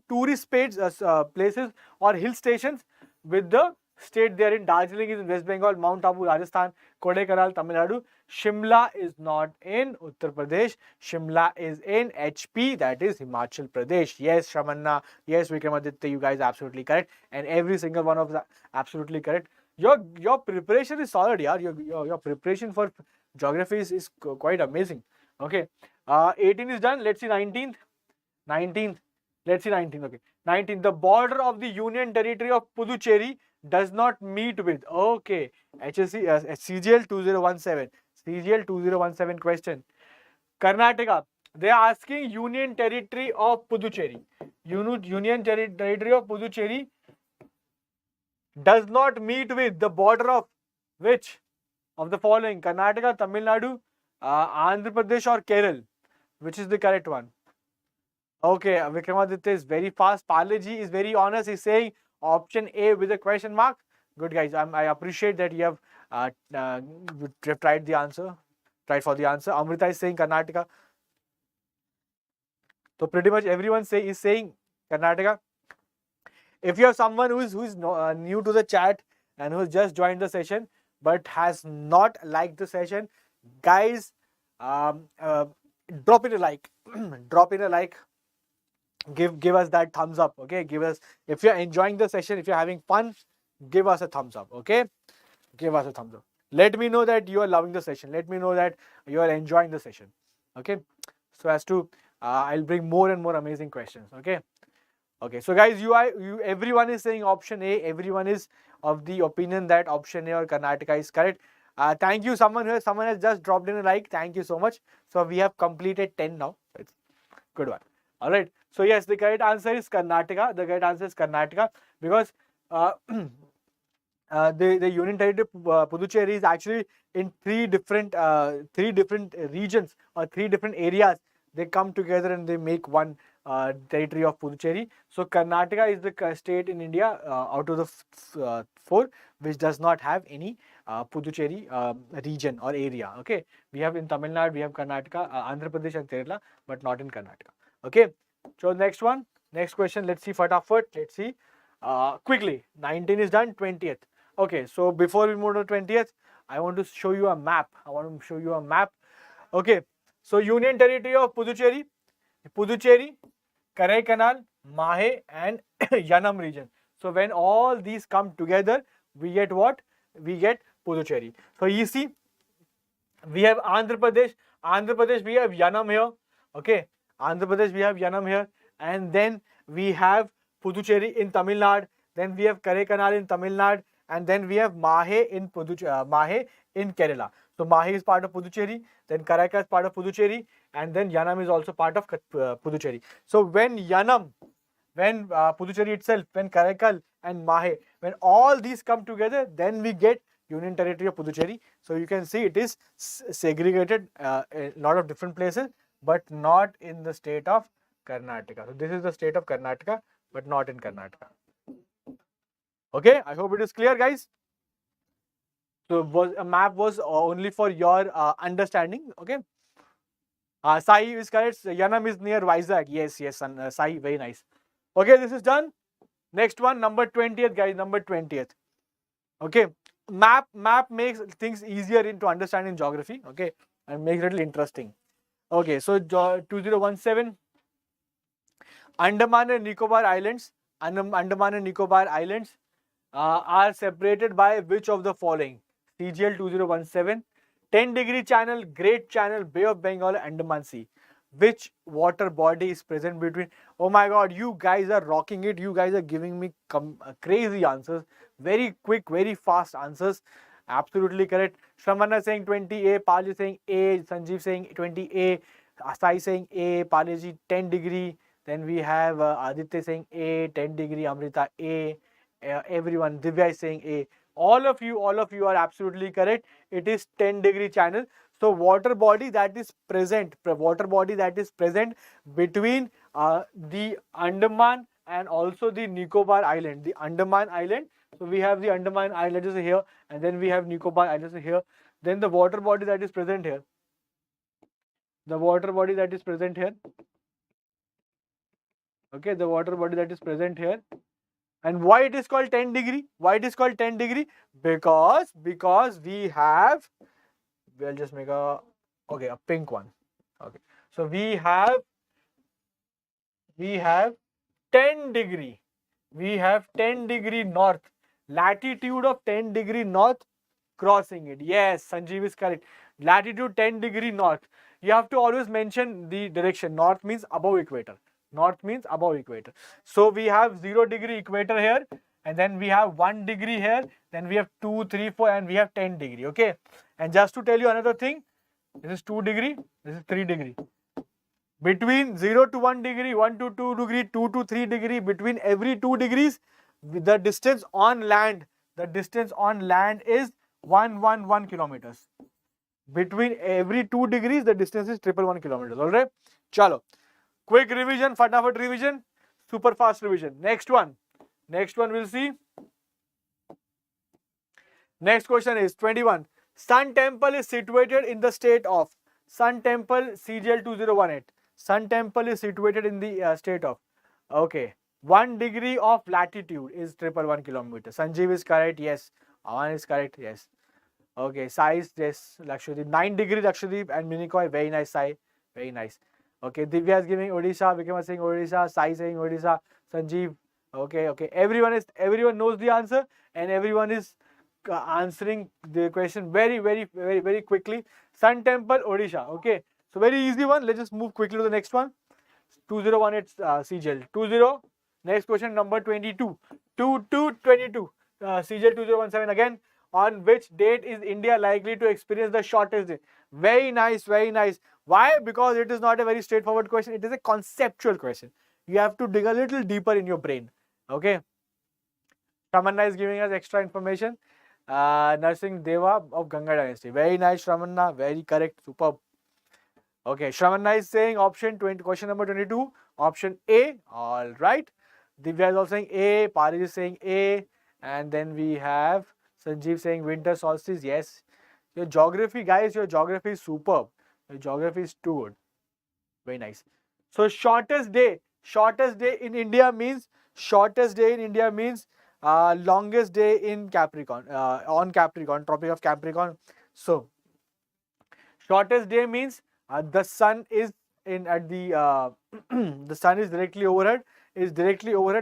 tourist places or hill stations with the state they are in. Darjeeling is in West Bengal, Mount Abu, Rajasthan, Kodaikanal, Tamil Nadu. Shimla is not in Uttar Pradesh. Shimla is in HP, that is Himachal Pradesh. Yes, Shamanna, yes, Vikramaditya, you guys are absolutely correct. And every single one of them absolutely correct. Your preparation is solid, yaar. Your preparation for geography is quite amazing. Okay, 18 is done. Let's see 19th. 19th. Let's see 19th. Okay, 19th. The border of the Union Territory of Puducherry does not meet with. Okay, Cgl 2017. Cgl 2017 question. Karnataka. They are asking Union Territory of Puducherry. Union Territory of Puducherry does not meet with the border of which of the following? Karnataka, Tamil Nadu, Andhra Pradesh or Kerala? Which is the correct one? Okay, Vikramaditya is very fast. Palaji is very honest. He's saying option A with a question mark. Good guys, I appreciate that you have tried the answer. Tried for the answer. Amrita is saying Karnataka. So pretty much everyone is saying Karnataka. If you have someone who is new to the chat and who has just joined the session but has not liked the session, guys, drop in a like. Drop in a like. Give us that thumbs up. Okay, give us, if you're enjoying the session, if you're having fun, give us a thumbs up. Okay, give us a thumbs up. Let me know that you are loving the session. Let me know that you are enjoying the session. Okay, so as to I'll bring more and more amazing questions. Okay. Okay, so guys, everyone is saying option A. Everyone is of the opinion that option A or Karnataka is correct. Thank you, someone has just dropped in a like. Thank you so much. So we have completed 10 now. It's good one. All right. So yes, the correct answer is Karnataka. The correct answer is Karnataka because the Union Territory Puducherry is actually in three different regions or three different areas. They come together and they make one territory of Puducherry. So Karnataka is the state in India out of the four which does not have any Puducherry region or area. Okay, we have in Tamil Nadu, we have Karnataka, Andhra Pradesh and Kerala, but not in Karnataka. Okay, so next one, next question. Let's see fatafat. Let's see quickly. 19 is done. 20th. Okay, so before we move to 20th, I want to show you a map. Okay, so Union Territory of Puducherry, Kodaikanal, Mahe and Yanam region. So when all these come together, we get what? We get Puducherry. So you see, we have Andhra Pradesh. We have Yanam here. Okay, Andhra Pradesh, we have Yanam here, and then we have Puducherry in Tamil Nadu, then we have Kodaikanal in Tamil Nadu, and then we have Mahe in Mahe in Kerala. So Mahe is part of Puducherry, then Karaikal is part of Puducherry, and then Yanam is also part of Puducherry. So when Yanam, when Puducherry itself, when Karaikal and Mahe, when all these come together, then we get Union Territory of Puducherry. So you can see it is segregated in a lot of different places, but not in the state of Karnataka. So this is the state of Karnataka, but not in Karnataka. Okay, I hope it is clear, guys. So a map was only for your understanding. Okay. Sai is correct. Yanam is near Vizag. Yes, yes, Sai, very nice. Okay, this is done. Next one, number 20th, guys. Number 20th. Okay, map makes things easier into understanding geography. Okay, and makes it a little interesting. Okay, so 2017, Andaman and Nicobar Islands. Andaman and Nicobar Islands are separated by which of the following? CGL 2017, 10-degree channel, Great Channel, Bay of Bengal, Andaman Sea. Which water body is present between? Oh my God, you guys are rocking it. You guys are giving me crazy answers. Very quick, very fast answers. Absolutely correct. Shramanna saying 20A, Pali saying A, Sanjeev saying 20A, Sai saying A, Paleji 10 degree. Then we have Aditya saying A, 10 degree, Amrita A, everyone, Divya is saying A. All of you are absolutely correct. It is 10-degree channel. So water body that is present between the Andaman and also the Nicobar Island. The Andaman Island. So we have the Andaman Islands here, and then we have Nicobar Islands here. Then the water body that is present here. The water body that is present here. Okay, the water body that is present here. And why it is called 10 degree? Why it is called 10 degree? Because we have, we'll just make a pink one. Okay, so we have 10 degree. We have 10 degree north, latitude of 10 degree north, crossing it. Yes, Sanjeev is correct. Latitude 10 degree north. You have to always mention the direction. North means above equator. North means above equator. So we have 0 degree equator here, and then we have 1 degree here, then we have 2, 3, 4, and we have 10 degree. Okay. And just to tell you another thing, this is 2 degree, this is 3 degree. Between 0 to 1 degree, 1 to 2 degree, 2 to 3 degree, between every 2 degrees, the distance on land is 111 kilometers. Between every 2 degrees, the distance is 111 kilometers. All right. Chalo. Quick revision, fatafat revision, super fast revision. Next one we'll see. Next question is 21. Sun Temple is situated in the state of Sun Temple CGL 2018. Sun Temple is situated in the state of. Okay. 1 degree of latitude is 111 kilometers. Sanjeev is correct. Yes. Avan is correct. Yes. Okay. Size, yes. Lakshadweep. 9 degree Lakshadweep and Minicoy. Very nice, Sai. Very nice. Okay, Divya is giving Odisha, Vikram is saying Odisha, Sai saying Odisha, Sanjeev. Okay. Everyone knows the answer, and everyone is answering the question very quickly. Sun Temple, Odisha. Okay, so very easy one. Let's just move quickly to the next one. 2018 CGL. 20. Next question, number 22. 22. CGL 2017 again. On which date is India likely to experience the shortest day? Very nice. Why? Because it is not a very straightforward question. It is a conceptual question. You have to dig a little deeper in your brain. Okay. Shramanna is giving us extra information. Nursing Deva of Ganga dynasty. Very nice, Shramanna. Very correct. Superb. Okay. Shramanna is saying option 20. Question number 22. Option A. All right. Divya is also saying A. Pari is saying A. And then we have Sanjeev saying winter solstice. Yes. Your geography, guys, your geography is superb. Your geography is too good. Very nice. So shortest day in India means longest day in Capricorn, on Capricorn, Tropic of Capricorn. So shortest day means the sun is in at the the sun is directly overhead.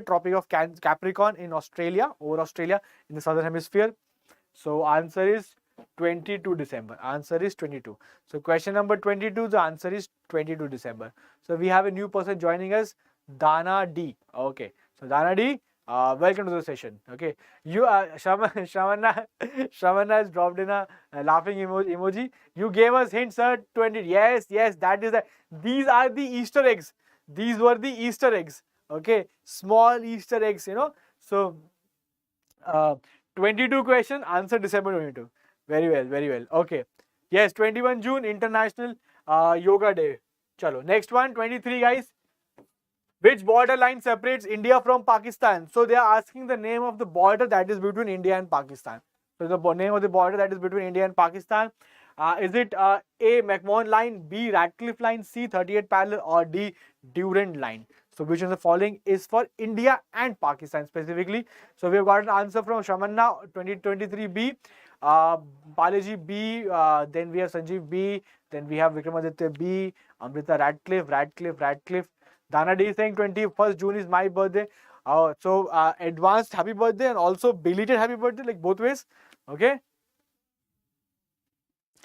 Tropic of Capricorn in Australia, over Australia in the southern hemisphere. So answer is 22 December. Answer is 22. So question number 22, the answer is 22 December. So we have a new person joining us, Dana D. Okay. So Dana D, welcome to the session. Okay. You Shravanna has dropped in a laughing emoji. You gave us hints, sir. 20. Yes, that is that. These are the Easter eggs. These were the Easter eggs. Okay. Small Easter eggs, So 22 question, answer December 22. Very well. Okay. Yes, 21 June, International Yoga Day. Chalo. Next one, 23, guys. Which border line separates India from Pakistan? So they are asking the name of the border that is between India and Pakistan. So the name of the border that is between India and Pakistan. Is it A, McMahon line, B, Radcliffe line, C, 38 parallel, or D, Durand line? So which of the following is for India and Pakistan specifically? So we have got an answer from Shamanna 2023 B, Balaji B, then we have Sanjeev B, then we have Vikramaditya B, Amrita Radcliffe. Dana D is saying 21st June is my birthday. So advanced happy birthday and also belated happy birthday, like both ways. Okay.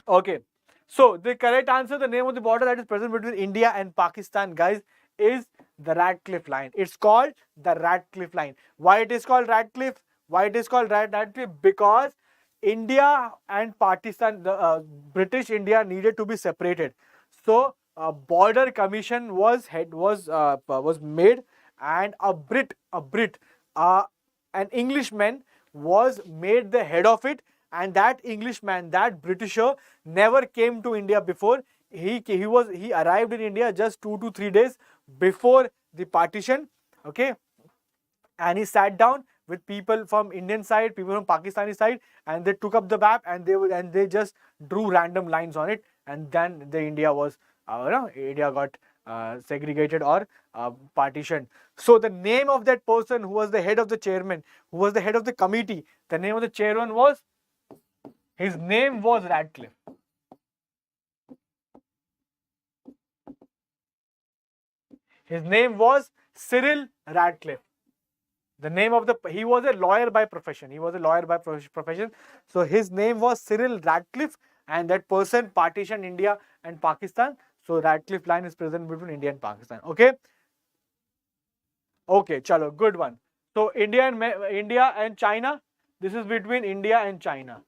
Okay. So the correct answer, the name of the border that is present between India and Pakistan, guys, is the Radcliffe line. It's called the Radcliffe line. Why it is called Radcliffe? Why it is called Radcliffe? Because India and Pakistan, the British India needed to be separated. So a border commission was made, and an Englishman was made the head of it, and that Englishman, that Britisher, never came to India before. He arrived in India just 2 to 3 days before the partition. Okay, and he sat down with people from Indian side, people from Pakistani side, and they took up the map and they just drew random lines on it, and then India got segregated or partitioned. So the name of that person who was the head of the chairman, who was the head of the committee, the name of the chairman was, his name was Radcliffe. His name was Cyril Radcliffe. The name of he was a lawyer by profession. So his name was Cyril Radcliffe, and that person partitioned India and Pakistan. So Radcliffe line is present between India and Pakistan. Okay. Okay, chalo, good one. So India and China. This is between India and China.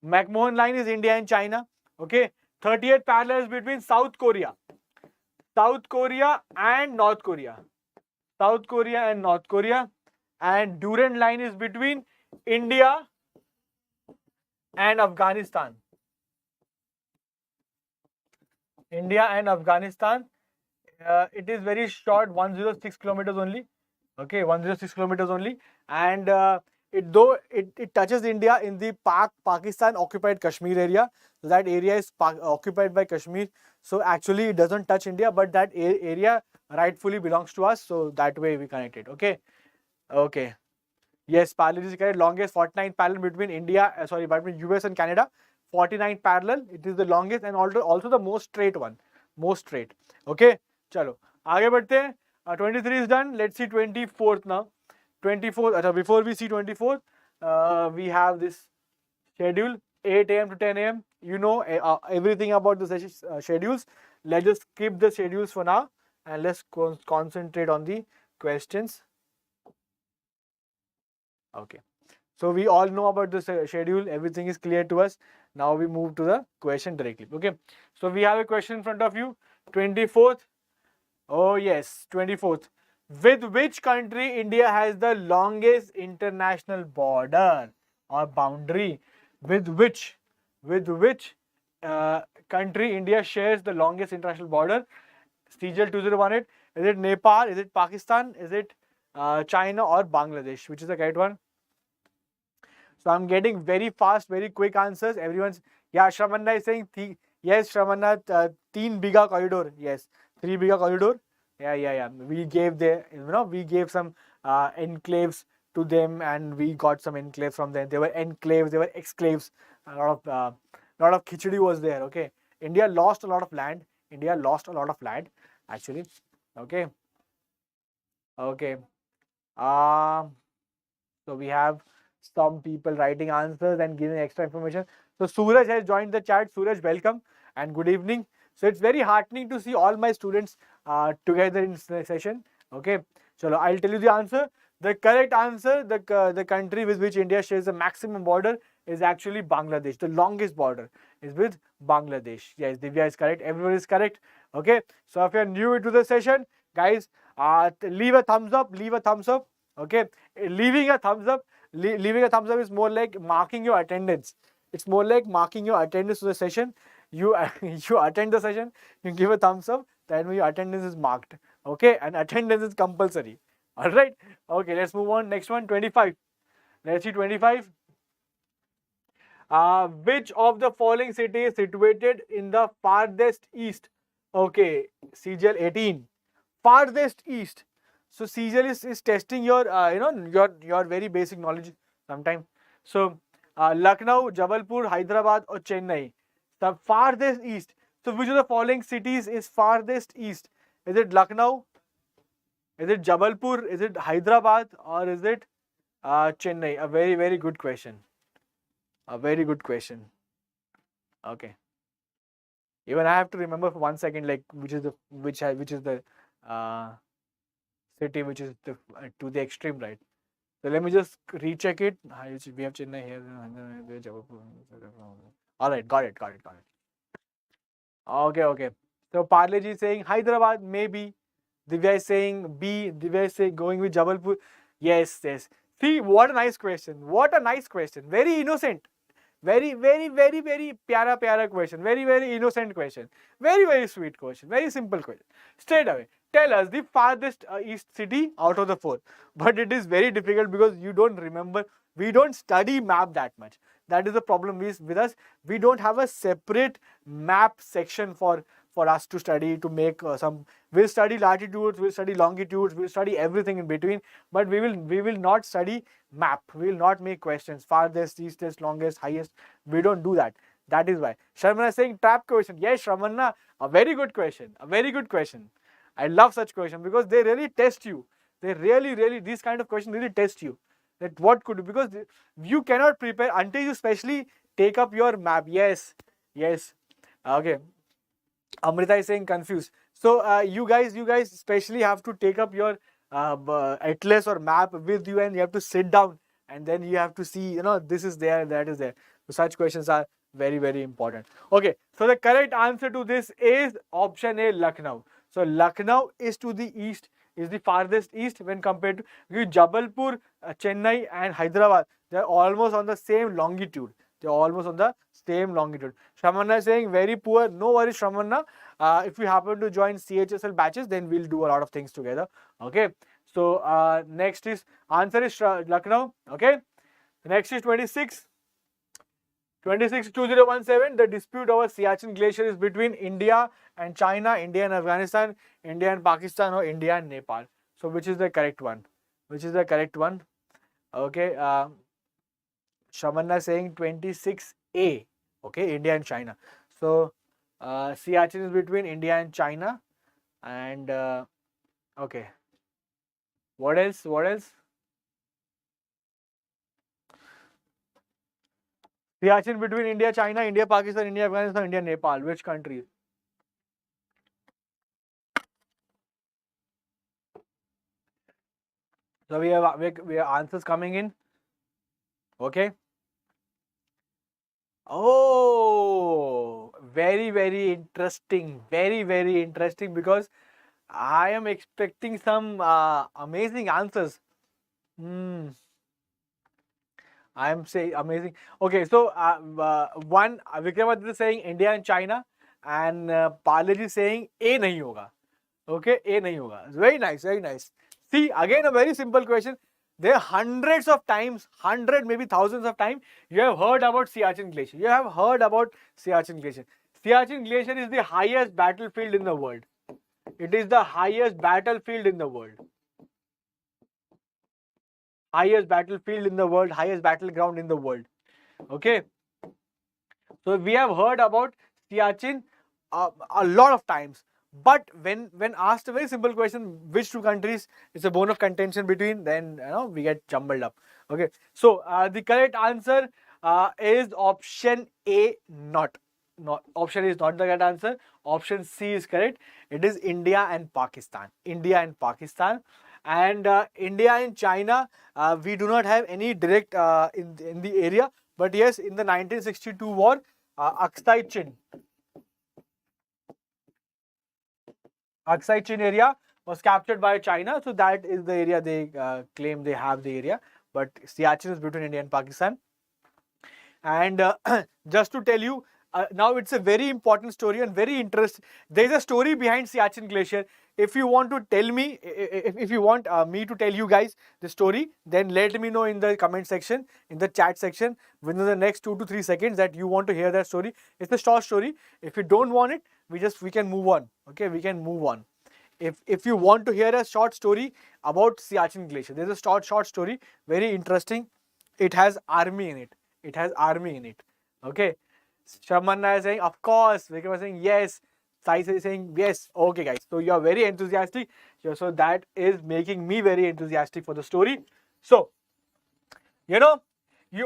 McMahon line is India and China. Okay. 38 parallels between South Korea and North Korea. And Durand line is between India and Afghanistan. It is very short, 106 kilometers only. Okay, 106 kilometers only. And it touches India in the Pakistan occupied Kashmir area. So that area is occupied by Kashmir. So actually it doesn't touch India, but that area rightfully belongs to us. So that way we connect it. Okay. Yes, parallel is correct. Longest 49 parallel between between US and Canada. 49 parallel. It is the longest and also the most straight one. Okay. Chalo. आगे बढ़ते हैं. 23 is done. Let's see 24th now. 24th. Before we see 24th, we have this schedule, 8 a.m. to 10 a.m. You know everything about the schedules. Let's just skip the schedules for now and let's concentrate on the questions. Okay. So we all know about the schedule. Everything is clear to us. Now we move to the question directly. Okay. So we have a question in front of you. 24th. Oh yes, 24th. With which country India has the longest international border or boundary? With which country India shares the longest international border? Cgl 2018. Is it Nepal? Is it Pakistan? Is it China or Bangladesh? Which is the correct one? So I'm getting very fast, very quick answers. Everyone's, yeah, Shramanna is saying, yes, Shramanna, 3 bigha corridor. Yes, 3 bigha corridor. Yeah. We gave some enclaves to them, and we got some enclaves from them. They were enclaves, they were exclaves. A lot of khichdi was there. Okay, India lost a lot of land. Actually. Okay. So we have some people writing answers and giving extra information. So Suraj has joined the chat. Suraj, welcome and good evening. So it's very heartening to see all my students together in session. Okay, so I'll tell you the answer. The correct answer, the country with which India shares the maximum border is actually Bangladesh. The longest border is with Bangladesh. Yes, Divya is correct. Everyone is correct. Okay, so if you're new to the session, guys, leave a thumbs up. Leave a thumbs up. Okay, leaving a thumbs up. Leaving a thumbs up is more like marking your attendance. It's more like marking your attendance to the session. You you attend the session, you give a thumbs up, then your attendance is marked. Okay, and attendance is compulsory. All right. Okay, let's move on. Next one, 25. Let's see 25. Which of the following city is situated in the farthest east? Okay, Cgl 18. Farthest east. So Cgl is testing your your very basic knowledge sometime. So Lucknow, Jabalpur, Hyderabad or Chennai. The farthest east. So which of the following cities is farthest east? Is it Lucknow? Is it Jabalpur? Is it Hyderabad? Or is it Chennai? A very, very good question. A very good question. Okay. Even I have to remember for 1 second, like which is the city which is to the extreme right. So let me just recheck it. We have Chennai here. All right, got it. Okay. So Parle ji is saying Hyderabad, maybe. Divya is saying B. Divya is saying going with Jabalpur. Yes. See, what a nice question. Very innocent. Very pyara question. Very innocent question. Very sweet question. Very simple question. Straight away. Tell us the farthest east city out of the 4. But it is very difficult because you don't remember. We don't study map that much. That is the problem with us. We don't have a separate map section for us to study, to make some. We'll study latitudes, we'll study longitudes, we'll study everything in between. But we will not study map. We will not make questions. Farthest, eastest, longest, highest. We don't do that. That is why. Sharmana is saying trap question. Yes, Sharmana, a very good question. I love such questions because they really test you. They really, these kind of questions really test you. That what could, because you cannot prepare until you specially take up your map. Yes. Okay. Amrita is saying confused. So you guys especially have to take up your atlas or map with you, and you have to sit down and then you have to see, this is there, that is there. So such questions are very important. Okay, so the correct answer to this is option A, Lucknow. So Lucknow is to the east, is the farthest east when compared to Jabalpur, Chennai and Hyderabad. They are almost on the same longitude. Shramanna is saying very poor. No worries, Shramanna. If we happen to join CHSL batches, then we'll do a lot of things together. Okay. So next is answer is Lucknow. Okay. Next is 26. 26-2017. The dispute over Siachen Glacier is between India and China, India and Afghanistan, India and Pakistan, or India and Nepal. So which is the correct one? Okay. Shamanna saying 26A. Okay, India and China. So Siachen is between India and China. And okay. What else? Siachen between India, China, India, Pakistan, India, Afghanistan, India, Nepal. Which countries? So we have answers coming in. Okay. Oh, very interesting. Very interesting, because I am expecting some amazing answers. I am saying amazing. Okay, so one, Vikramaditya is saying India and China, and Parle is saying A nahi hoga. Okay, A nahi hoga. Very nice. See, again a very simple question. There are hundreds of times, maybe thousands of times, you have heard about Siachen Glacier. Siachen Glacier is the highest battlefield in the world. It is the highest battlefield in the world. Highest battleground in the world. Okay. So we have heard about Siachen a lot of times. But when asked a very simple question, which two countries is a bone of contention between, then we get jumbled up. Okay, so the correct answer is option A, not. Option A is not the correct answer. Option C is correct. It is India and Pakistan. India and Pakistan. And India and China, we do not have any direct in the area. But yes, in the 1962 war, Aksai Chin area was captured by China. So that is the area they claim they have the area. But Siachen is between India and Pakistan. And just to tell you, now it's a very important story and very interesting. There is a story behind Siachen Glacier. If you want to tell me, if you want me to tell you guys the story, then let me know in the comment section, in the chat section, within the next 2 to 3 seconds that you want to hear that story. It's a short story. If you don't want it, we can move on. Okay, we can move on. If you want to hear a short story about Siachen Glacier, there's a short story, very interesting. It has army in it. It has army in it. Okay. Shamanna is saying, of course. Vikram is saying, yes. Sai is saying, yes. Okay, guys. So you are very enthusiastic. So that is making me very enthusiastic for the story. So, you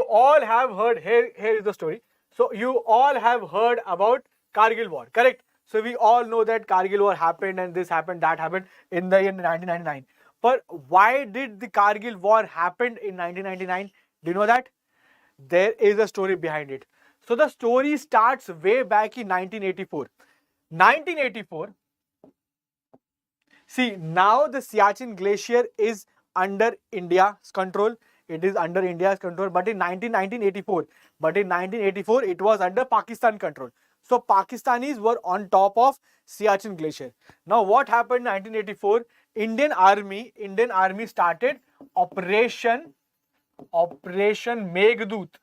all have heard, here is the story. So you all have heard about Kargil war, correct? So we all know that Kargil war happened and this happened, that happened in the year 1999. But why did the Kargil war happen in 1999? Do you know that? There is a story behind it. So the story starts way back in 1984. 1984. See, now the Siachen Glacier is under India's control. It is under India's control. But in 1984, it was under Pakistan control. So Pakistanis were on top of Siachen Glacier. Now what happened in 1984? Indian Army started Operation Meghdoot.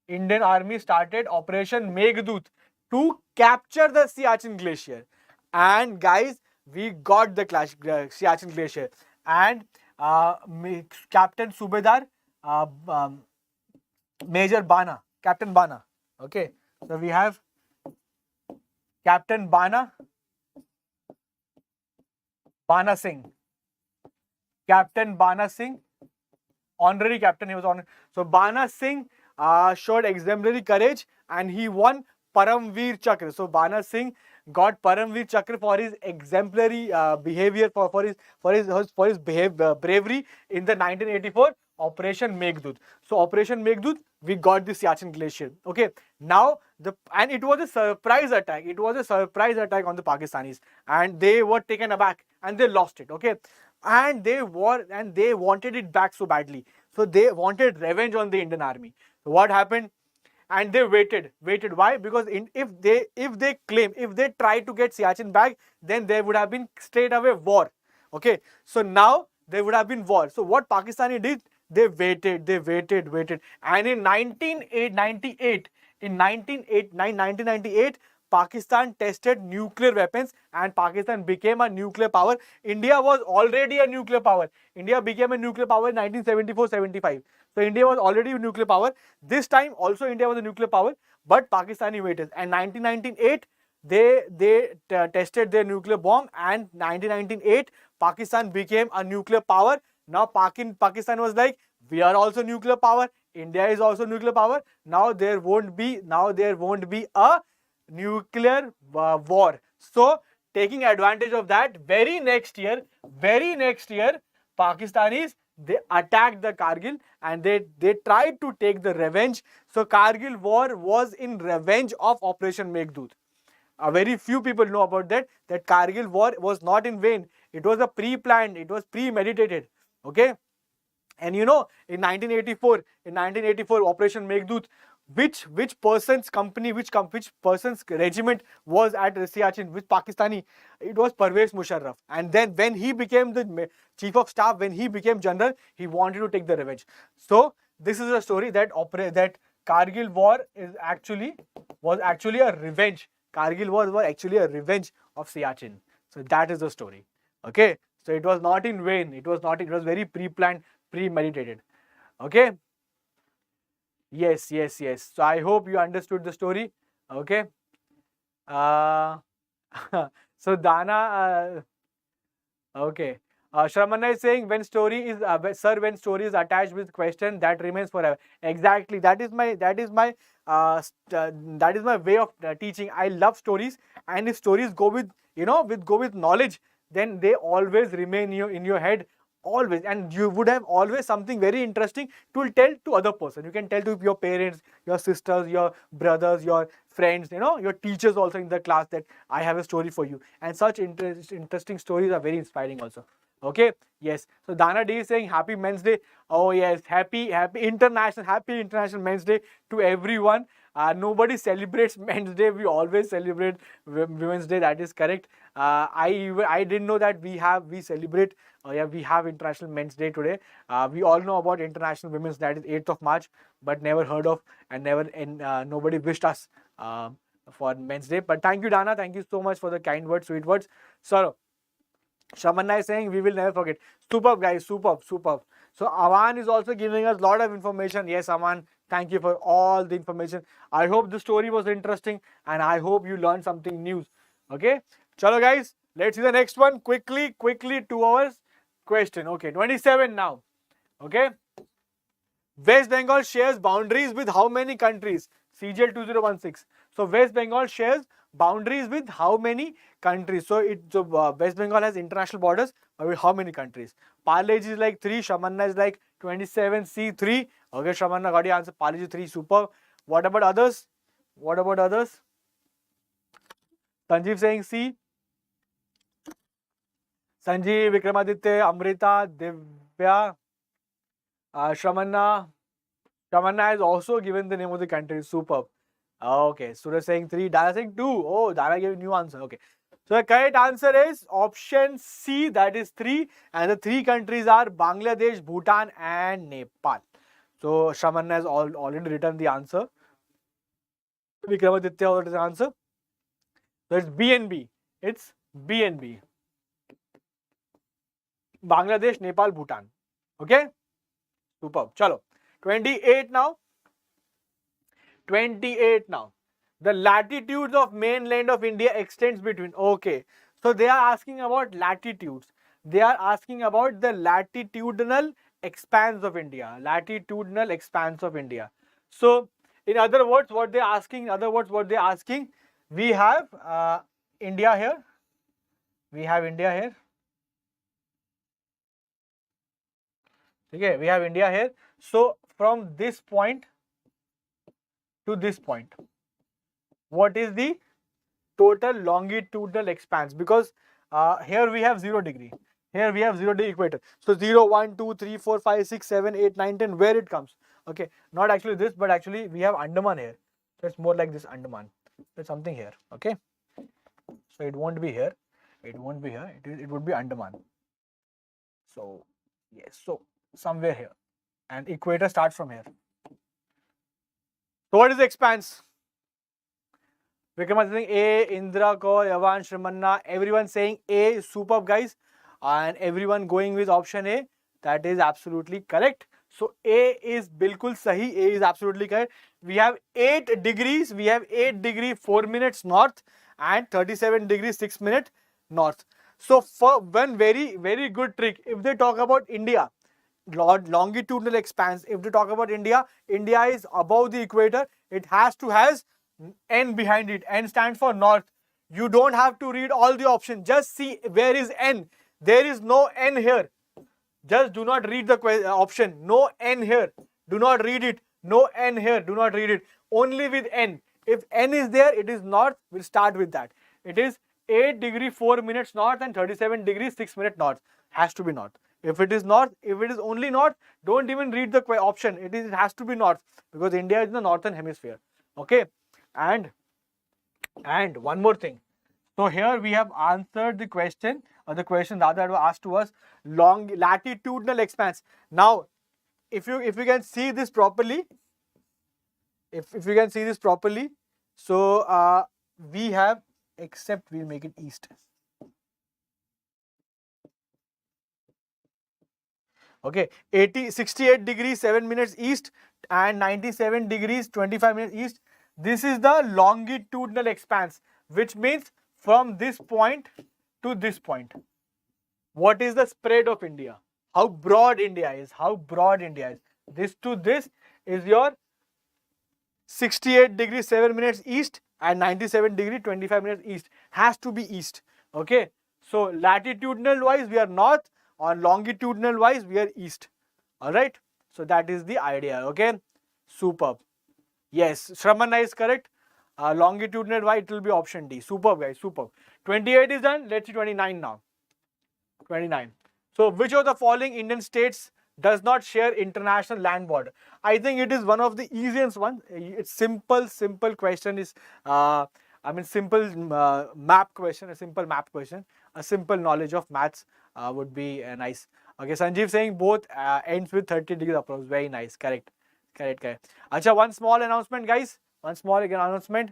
Indian Army started Operation Meghdoot to capture the Siachen Glacier. And guys, we got the Siachen Glacier. And Captain Subedar, Major Bana, Captain Bana. Okay, so we have Captain Bana Singh. Captain Bana Singh, honorary captain, he was honorary. So Bana Singh showed exemplary courage and he won Paramveer Chakra. So Bana Singh got Paramveer Chakra for his exemplary behavior, for his bravery in the 1984 Operation Meghdoot. So Operation Meghdoot, we got the Siachen Glacier. Okay, now and it was a surprise attack. It was a surprise attack on the Pakistanis, and they were taken aback and they lost it. Okay, and they wanted it back so badly. So they wanted revenge on the Indian Army. So what happened? And they waited. Why? Because if they try to get Siachen back, then there would have been straight away war. Okay, so now there would have been war. So what Pakistani did? They waited. And in 1998, Pakistan tested nuclear weapons and Pakistan became a nuclear power. India was already a nuclear power. India became a nuclear power in 1974-75. So India was already a nuclear power. This time also India was a nuclear power, but Pakistani waited. And 1998, they tested their nuclear bomb, and 1998 Pakistan became a nuclear power. Now Pakistan was like, we are also nuclear power. India is also nuclear power. Now there won't be a nuclear war. So taking advantage of that, very next year, Pakistanis, they attacked the Kargil and they tried to take the revenge. So Kargil war was in revenge of Operation Meghdoot. Very few people know about that Kargil war was not in vain. It was a pre-planned, it was premeditated. Okay. And in 1984, Operation Meghdoot, which person's company, which person's regiment was at Siachen, which Pakistani? It was Pervez Musharraf. And then when he became the chief of staff, when he became general, he wanted to take the revenge. So this is a story that Kargil war was actually a revenge. Kargil war was actually a revenge of Siachen. So that is the story. Okay. So it was not in vain. It was very pre-planned, premeditated. Okay. Yes. So I hope you understood the story. Okay. So Dana, okay. Shramanna is saying when story is sir, when story is attached with question, that remains forever. Exactly. That is my way of teaching. I love stories, and if stories go with go with knowledge, then they always remain in your head always, and you would have always something very interesting to tell to other person. You can tell to your parents, your sisters, your brothers, your friends, your teachers also in the class, that I have a story for you. And such interesting stories are very inspiring also. Okay, yes. So Dana D is saying happy Men's Day. Oh yes, happy International Men's Day to everyone. Nobody celebrates Men's Day. We always celebrate Women's Day. That is correct. I didn't know that we celebrate. We have International Men's Day today. We all know about International Women's Day, that is 8th of March, but never heard of and nobody wished us for Men's Day. But thank you, Dana. Thank you so much for the kind words, sweet words. So Shamanna is saying we will never forget. Superb, guys. Superb. So Aman is also giving us a lot of information. Yes, Aman, thank you for all the information. I hope the story was interesting and I hope you learned something new. Okay. Chalo, guys. Let's see the next one. Quickly, 2 hours question. Okay. 27 now. Okay. West Bengal shares boundaries with how many countries? CGL 2016. So West Bengal shares boundaries with how many countries? So West Bengal has international borders with how many countries? Parlej is like 3, Shamanna is like 27, C 3. Okay, Shamanna got the answer. Parlej is 3, super. What about others? Sanjeev saying C. Sanjeev, Vikramaditya, Amrita, Divya, Shamanna has also given the name of the country. Superb. Okay, Suraj saying 3, Dana saying 2. Oh, Dana gave a new answer. Okay. So the correct answer is option C, that is 3. And the 3 countries are Bangladesh, Bhutan and Nepal. So Shamanna has already written the answer. Vikramaditya already the answer. So it's B and B. It's B and B. Bangladesh, Nepal, Bhutan. Okay? Superb. Chalo. 28 now. The latitudes of mainland of India extends between. Okay. So they are asking about latitudes. They are asking about the latitudinal expanse of India. So in other words, what they are asking, we have India here. Okay, we have India here. So from this point to this point, what is the total longitudinal expanse? Because here we have 0 degree. Here we have 0 degree equator. So 0, 1, 2, 3, 4, 5, 6, 7, 8, 9, 10, where it comes. Okay, not actually this, but actually we have Andaman here. So it's more like this Andaman. There's something here. Okay. So it won't be here. It would be Andaman. So yes, so somewhere here. And equator starts from here. So what is the expanse? Vikram is saying A, Indra, Kaur, Yavan, Shrimanna, everyone saying A, superb guys. And everyone going with option A. That is absolutely correct. So A is bilkul sahi. A is absolutely correct. We have 8 degrees. 4 minutes north and 37 degrees 6 minutes north. So for one very, very good trick, if they talk about India, longitudinal expanse, if they talk about India, India is above the equator. It has to has N behind it. N stands for north. You don't have to read all the options. Just see where is N. There is no N here. Just do not read the option. No N here. Do not read it. No N here. Do not read it. Only with N. If N is there, it is north. We'll start with that. It is 8 degree 4 minutes north and 37 degrees 6 minutes north. Has to be north. If it is north, if it is only north, don't even read the option. It has to be north because India is in the northern hemisphere. Okay. And one more thing. So here we have answered the question, or the question that was asked to us, latitudinal expanse. Now, if you can see this properly, so we have, except we'll make it east. Okay, 68 degrees 7 minutes east and 97 degrees 25 minutes east. This is the longitudinal expanse, which means from this point to this point. What is the spread of India? How broad India is? How broad India is? This to this is your 68 degrees 7 minutes east and 97 degree 25 minutes east. Has to be east. Okay. So latitudinal wise we are north, on longitudinal wise we are east. Alright. So that is the idea. Okay. Superb. Yes, Shramanna is correct. Longitudinal wise it will be option D. Superb guys. Superb. 28 is done. Let's see 29 now. 29. So which of the following Indian states does not share international land border? I think it is one of the easiest ones. It's simple question is, simple map question, a simple map question. A simple knowledge of maths would be nice. Okay, Sanjeev saying both ends with 30 degrees approach. Very nice. Correct. Acha, one small announcement guys. One small announcement.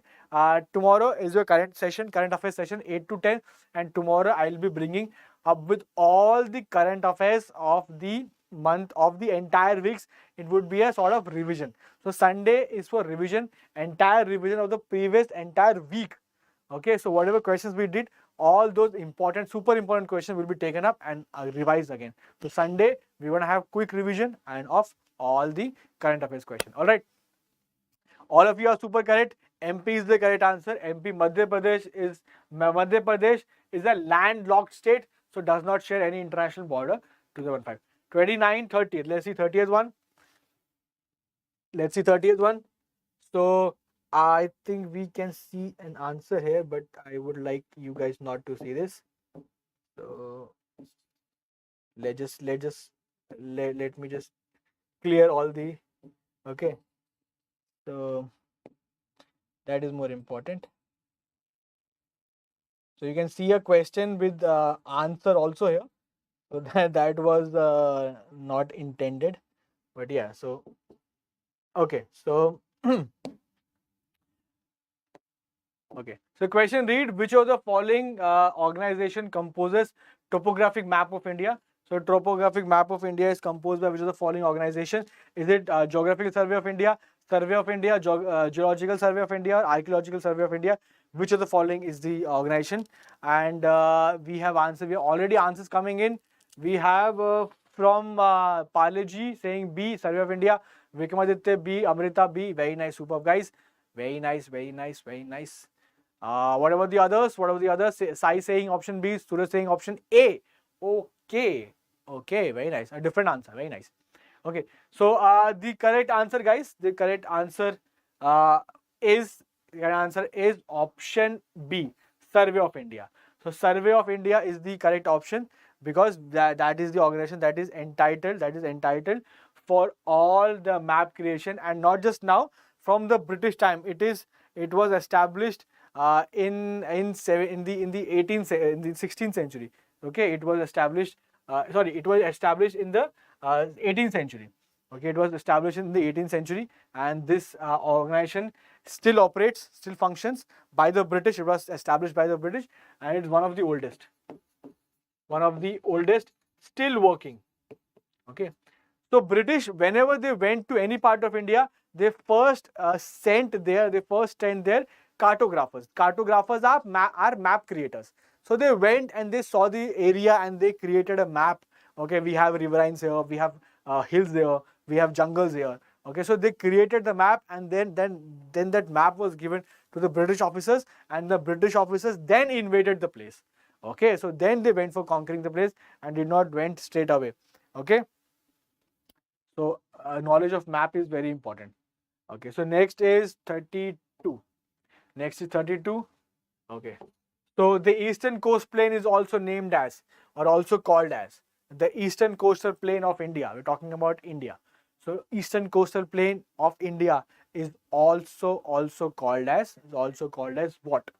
Tomorrow is your current affairs session 8 to 10, and tomorrow I will be bringing up with all the current affairs of the month, of the entire weeks. It would be a sort of revision. So Sunday is for revision, entire revision of the previous entire week. Okay, so whatever questions we did, all those important, super important questions will be taken up and revised again. So Sunday we want to have quick revision and of all the current affairs question. All right. All of you are super correct. MP is the correct answer. MP, Madhya Pradesh is a landlocked state, so does not share any international border. 2015. 29, 30th. Let's see 30th one. So I think we can see an answer here, but I would like you guys not to see this. So let me just clear all the, okay. So that is more important. So you can see a question with answer also here. So that was not intended, but yeah. So okay. So okay. So question read: which of the following organization composes topographic map of India? So topographic map of India is composed by which of the following organization? Is it Geographical Survey of India, Survey of India, Geological Survey of India, Archaeological Survey of India? Which of the following is the organization? And we have answer. We have already answers coming in. We have from Palaji saying B, Survey of India. Vikramaditya B, Amrita B. Very nice, superb guys. Very nice. What about the others? Sai saying option B, Suraj saying option A. Okay, very nice. A different answer. Very nice. Okay, so the correct answer, guys. The correct answer is option B, Survey of India. So Survey of India is the correct option because that is the organization that is entitled for all the map creation, and not just now. From the British time, it was established in the 16th century. Okay, it was established. It was established in the 18th century. Okay, it was established in the 18th century, and this organization still operates, still functions by the British. It was established by the British, and it's one of the oldest, still working. Okay, so British, whenever they went to any part of India, they first sent their cartographers. Cartographers are map creators. So they went and they saw the area and they created a map. Okay, we have riverines here, we have hills there, we have jungles here. Okay, so they created the map, and then that map was given to the British officers, and the British officers then invaded the place. Okay, so then they went for conquering the place and did not went straight away. Okay, so knowledge of map is very important. Okay, so next is 32. Okay, so the eastern coast plain is also named as, or also called as, the eastern coastal plain of India. We're talking about India. So eastern coastal plain of India is also called as what?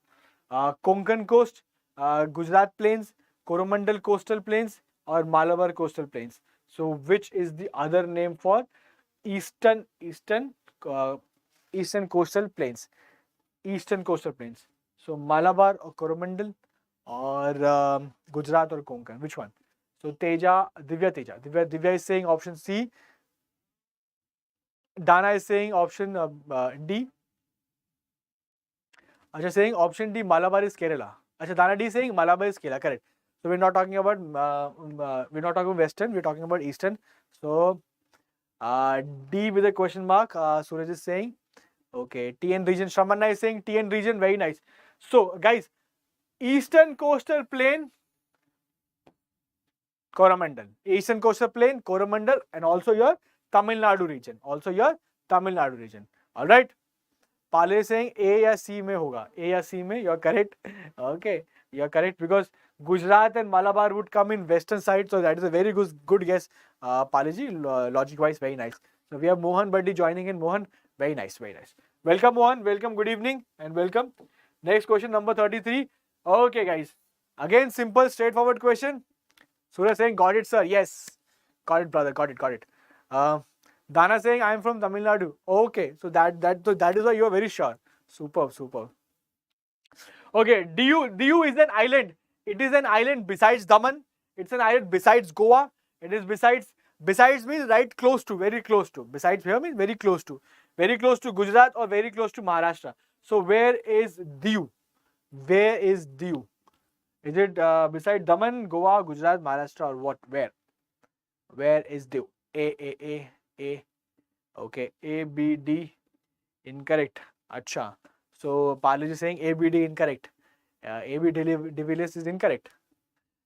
Konkan coast, Gujarat plains, Coromandel coastal plains, or Malabar coastal plains. So which is the other name for eastern coastal plains? Eastern coastal plains. So Malabar or Coromandel, or Gujarat or Konkan. Which one? So Divya is saying option C. Dana is saying option D. Acha saying option D, Malabar is Kerala. Acha, Dana D is saying Malabar is Kerala, correct. So we're not talking about western, we're talking about eastern. So D with a question mark. Suraj is saying okay. TN region. Shramanna is saying TN region, very nice. So guys, eastern coastal plain, Coromandel. Eastern coastal plain, Coromandel, and also your Tamil Nadu region. All right. Pale is saying A या C में होगा. A या C में, you're correct. Okay, you're correct because Gujarat and Malabar would come in western side, so that is a very good guess. Paleji, logic wise, very nice. So we have Mohan Bhatti joining in. Mohan, very nice, very nice. Welcome Mohan, welcome, good evening and welcome. Next question number 33. Okay guys, again simple straightforward question. Surya saying got it sir. Yes, got it brother, got it. Dana saying I am from Tamil Nadu. Okay, so that is why you are very sure. Superb. Okay, Diu is an island. It is an island besides Daman. It's an island besides Goa. It is besides means right close to, very close to. Besides here means very close to Gujarat or very close to Maharashtra. So where is Diu? Where is Diu? Is it beside Daman, Goa, Gujarat, Maharashtra, or what? Where is Diu? A. Okay, A, B, D, incorrect. Acha. So Palej is saying A, B, D, incorrect. A, B, De Villiers is incorrect.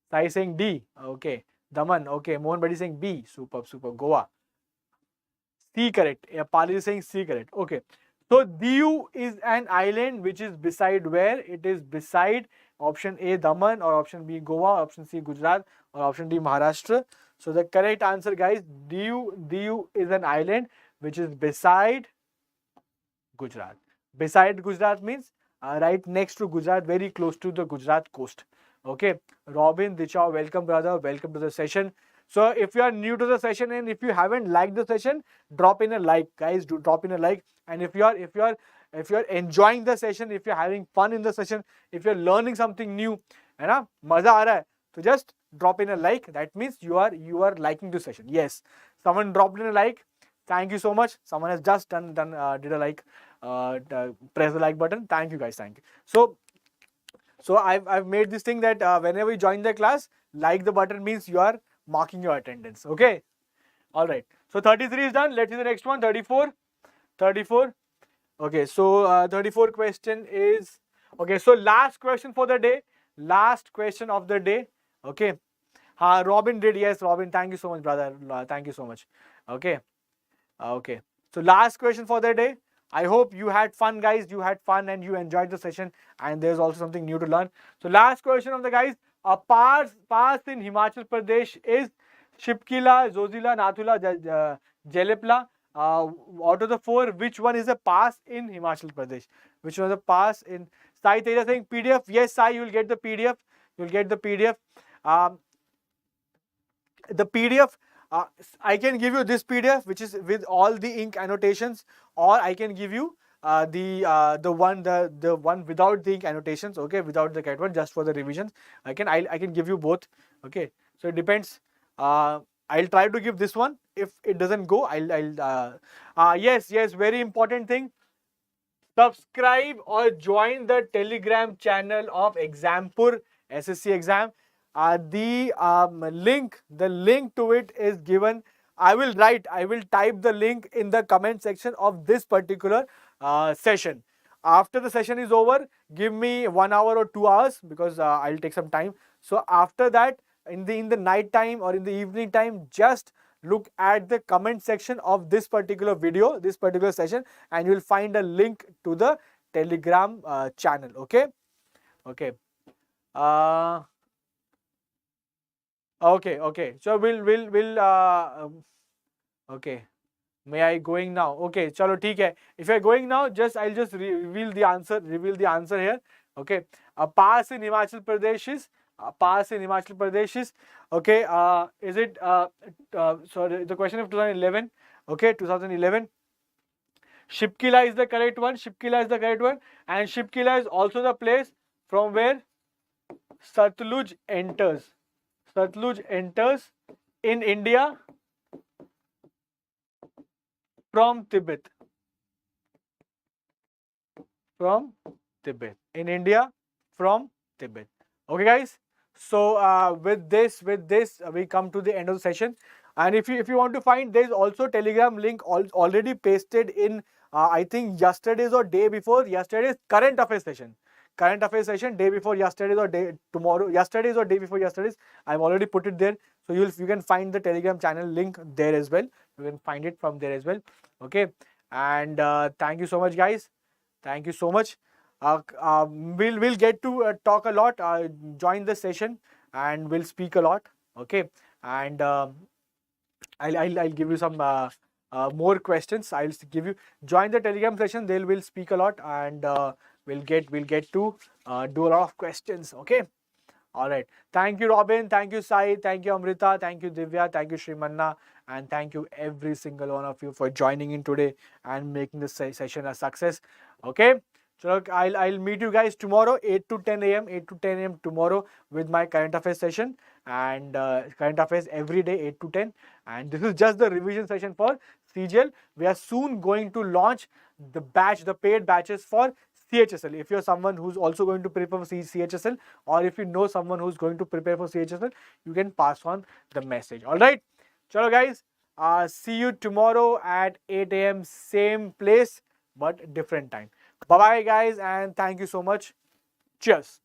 Sai is saying D. Okay. Daman. Okay. Mohan Bhatti is saying B. Superb. Goa. C correct. Palej is saying C correct. Okay. So Diu is an island which is beside where? It is beside option A, Daman, or option B, Goa, option C, Gujarat, or option D, Maharashtra. So the correct answer, guys, Diu is an island which is beside Gujarat. Beside Gujarat means right next to Gujarat, very close to the Gujarat coast. Okay. Robin, Dicha, welcome brother, welcome to the session. So if you are new to the session and if you haven't liked the session, drop in a like, guys. Do drop in a like. And if you are enjoying the session, if you're having fun in the session, if you're learning something new, है ना, मजा आ रहा है, so just drop in a like. That means you are liking the session. Yes, someone dropped in a like. Thank you so much. Someone has just did a like. Press the like button. Thank you guys. Thank you. So I've made this thing that whenever you join the class, like the button means you are marking your attendance. Okay. All right. So 33 is done. Let's see the next one. 34. Okay. So 34 question is okay. So last question for the day. Last question of the day. Okay. Robin did. Yes, Robin. Thank you so much, brother. Thank you so much. Okay. Okay. So last question for the day. I hope you had fun, guys. You had fun and you enjoyed the session. And there's also something new to learn. So last question of the guys. A pass in Himachal Pradesh is Shipkila, Zojila, Nathula, Jelepla. Out of the four, which one is a pass in Himachal Pradesh? Which one is a pass in? Sai Teja saying PDF. Yes, Sai, you will get the PDF. You will get the PDF. The PDF. I can give you this PDF, which is with all the ink annotations, or I can give you the one without the ink annotations. Okay, without the cat one, just for the revisions. I can give you both. Okay, so it depends. I'll try to give this one. If it doesn't go, yes, very important thing. Subscribe or join the Telegram channel of Exampur SSC exam. The link to it is given. I will type the link in the comment section of this particular session. After the session is over, give me 1 hour or 2 hours because I'll take some time. So after that, in the night time or in the evening time, just look at the comment section of this particular video, this particular session, and you will find a link to the Telegram channel. Okay. Okay. So we'll okay. May I going now? Okay, chalo, theek hai. If you're going now, I'll just reveal the answer here. Okay. A pass in Himachal Pradesh is okay. Is it sorry, the question of 2011. Okay, 2011. Shipkila is the correct one. And Shipkila is also the place from where Satluj enters in India from Tibet. In India from Tibet. Okay, guys. So with this, we come to the end of the session. And if you want to find, there is also Telegram link already pasted in I think yesterday's or day before yesterday's current affairs session. Current affairs session day before yesterday's or day tomorrow, yesterday's or day before yesterday's. I've already put it there. So you can find the Telegram channel link there as well. You can find it from there as well. Okay. And thank you so much, guys. Thank you so much. We'll get to talk a lot. Join the session and we'll speak a lot. Okay. And I'll give you some more questions. I'll give you join the Telegram session. We'll speak a lot and we'll get to do a lot of questions. Okay. All right. Thank you, Robin. Thank you, Sai. Thank you, Amrita. Thank you, Divya. Thank you, Shrimanna. And thank you, every single one of you, for joining in today and making this session a success. Okay. So I'll meet you guys tomorrow, 8 to 10 a.m. 8 to 10 a.m. tomorrow with my current affairs session, and current affairs every day, 8 to 10. And this is just the revision session for CGL. We are soon going to launch the paid batches for CHSL. If you're someone who's also going to prepare for CHSL, or if you know someone who's going to prepare for CHSL, you can pass on the message. All right. Chalo guys, see you tomorrow at 8 a.m. same place but different time. Bye bye guys, and thank you so much. Cheers.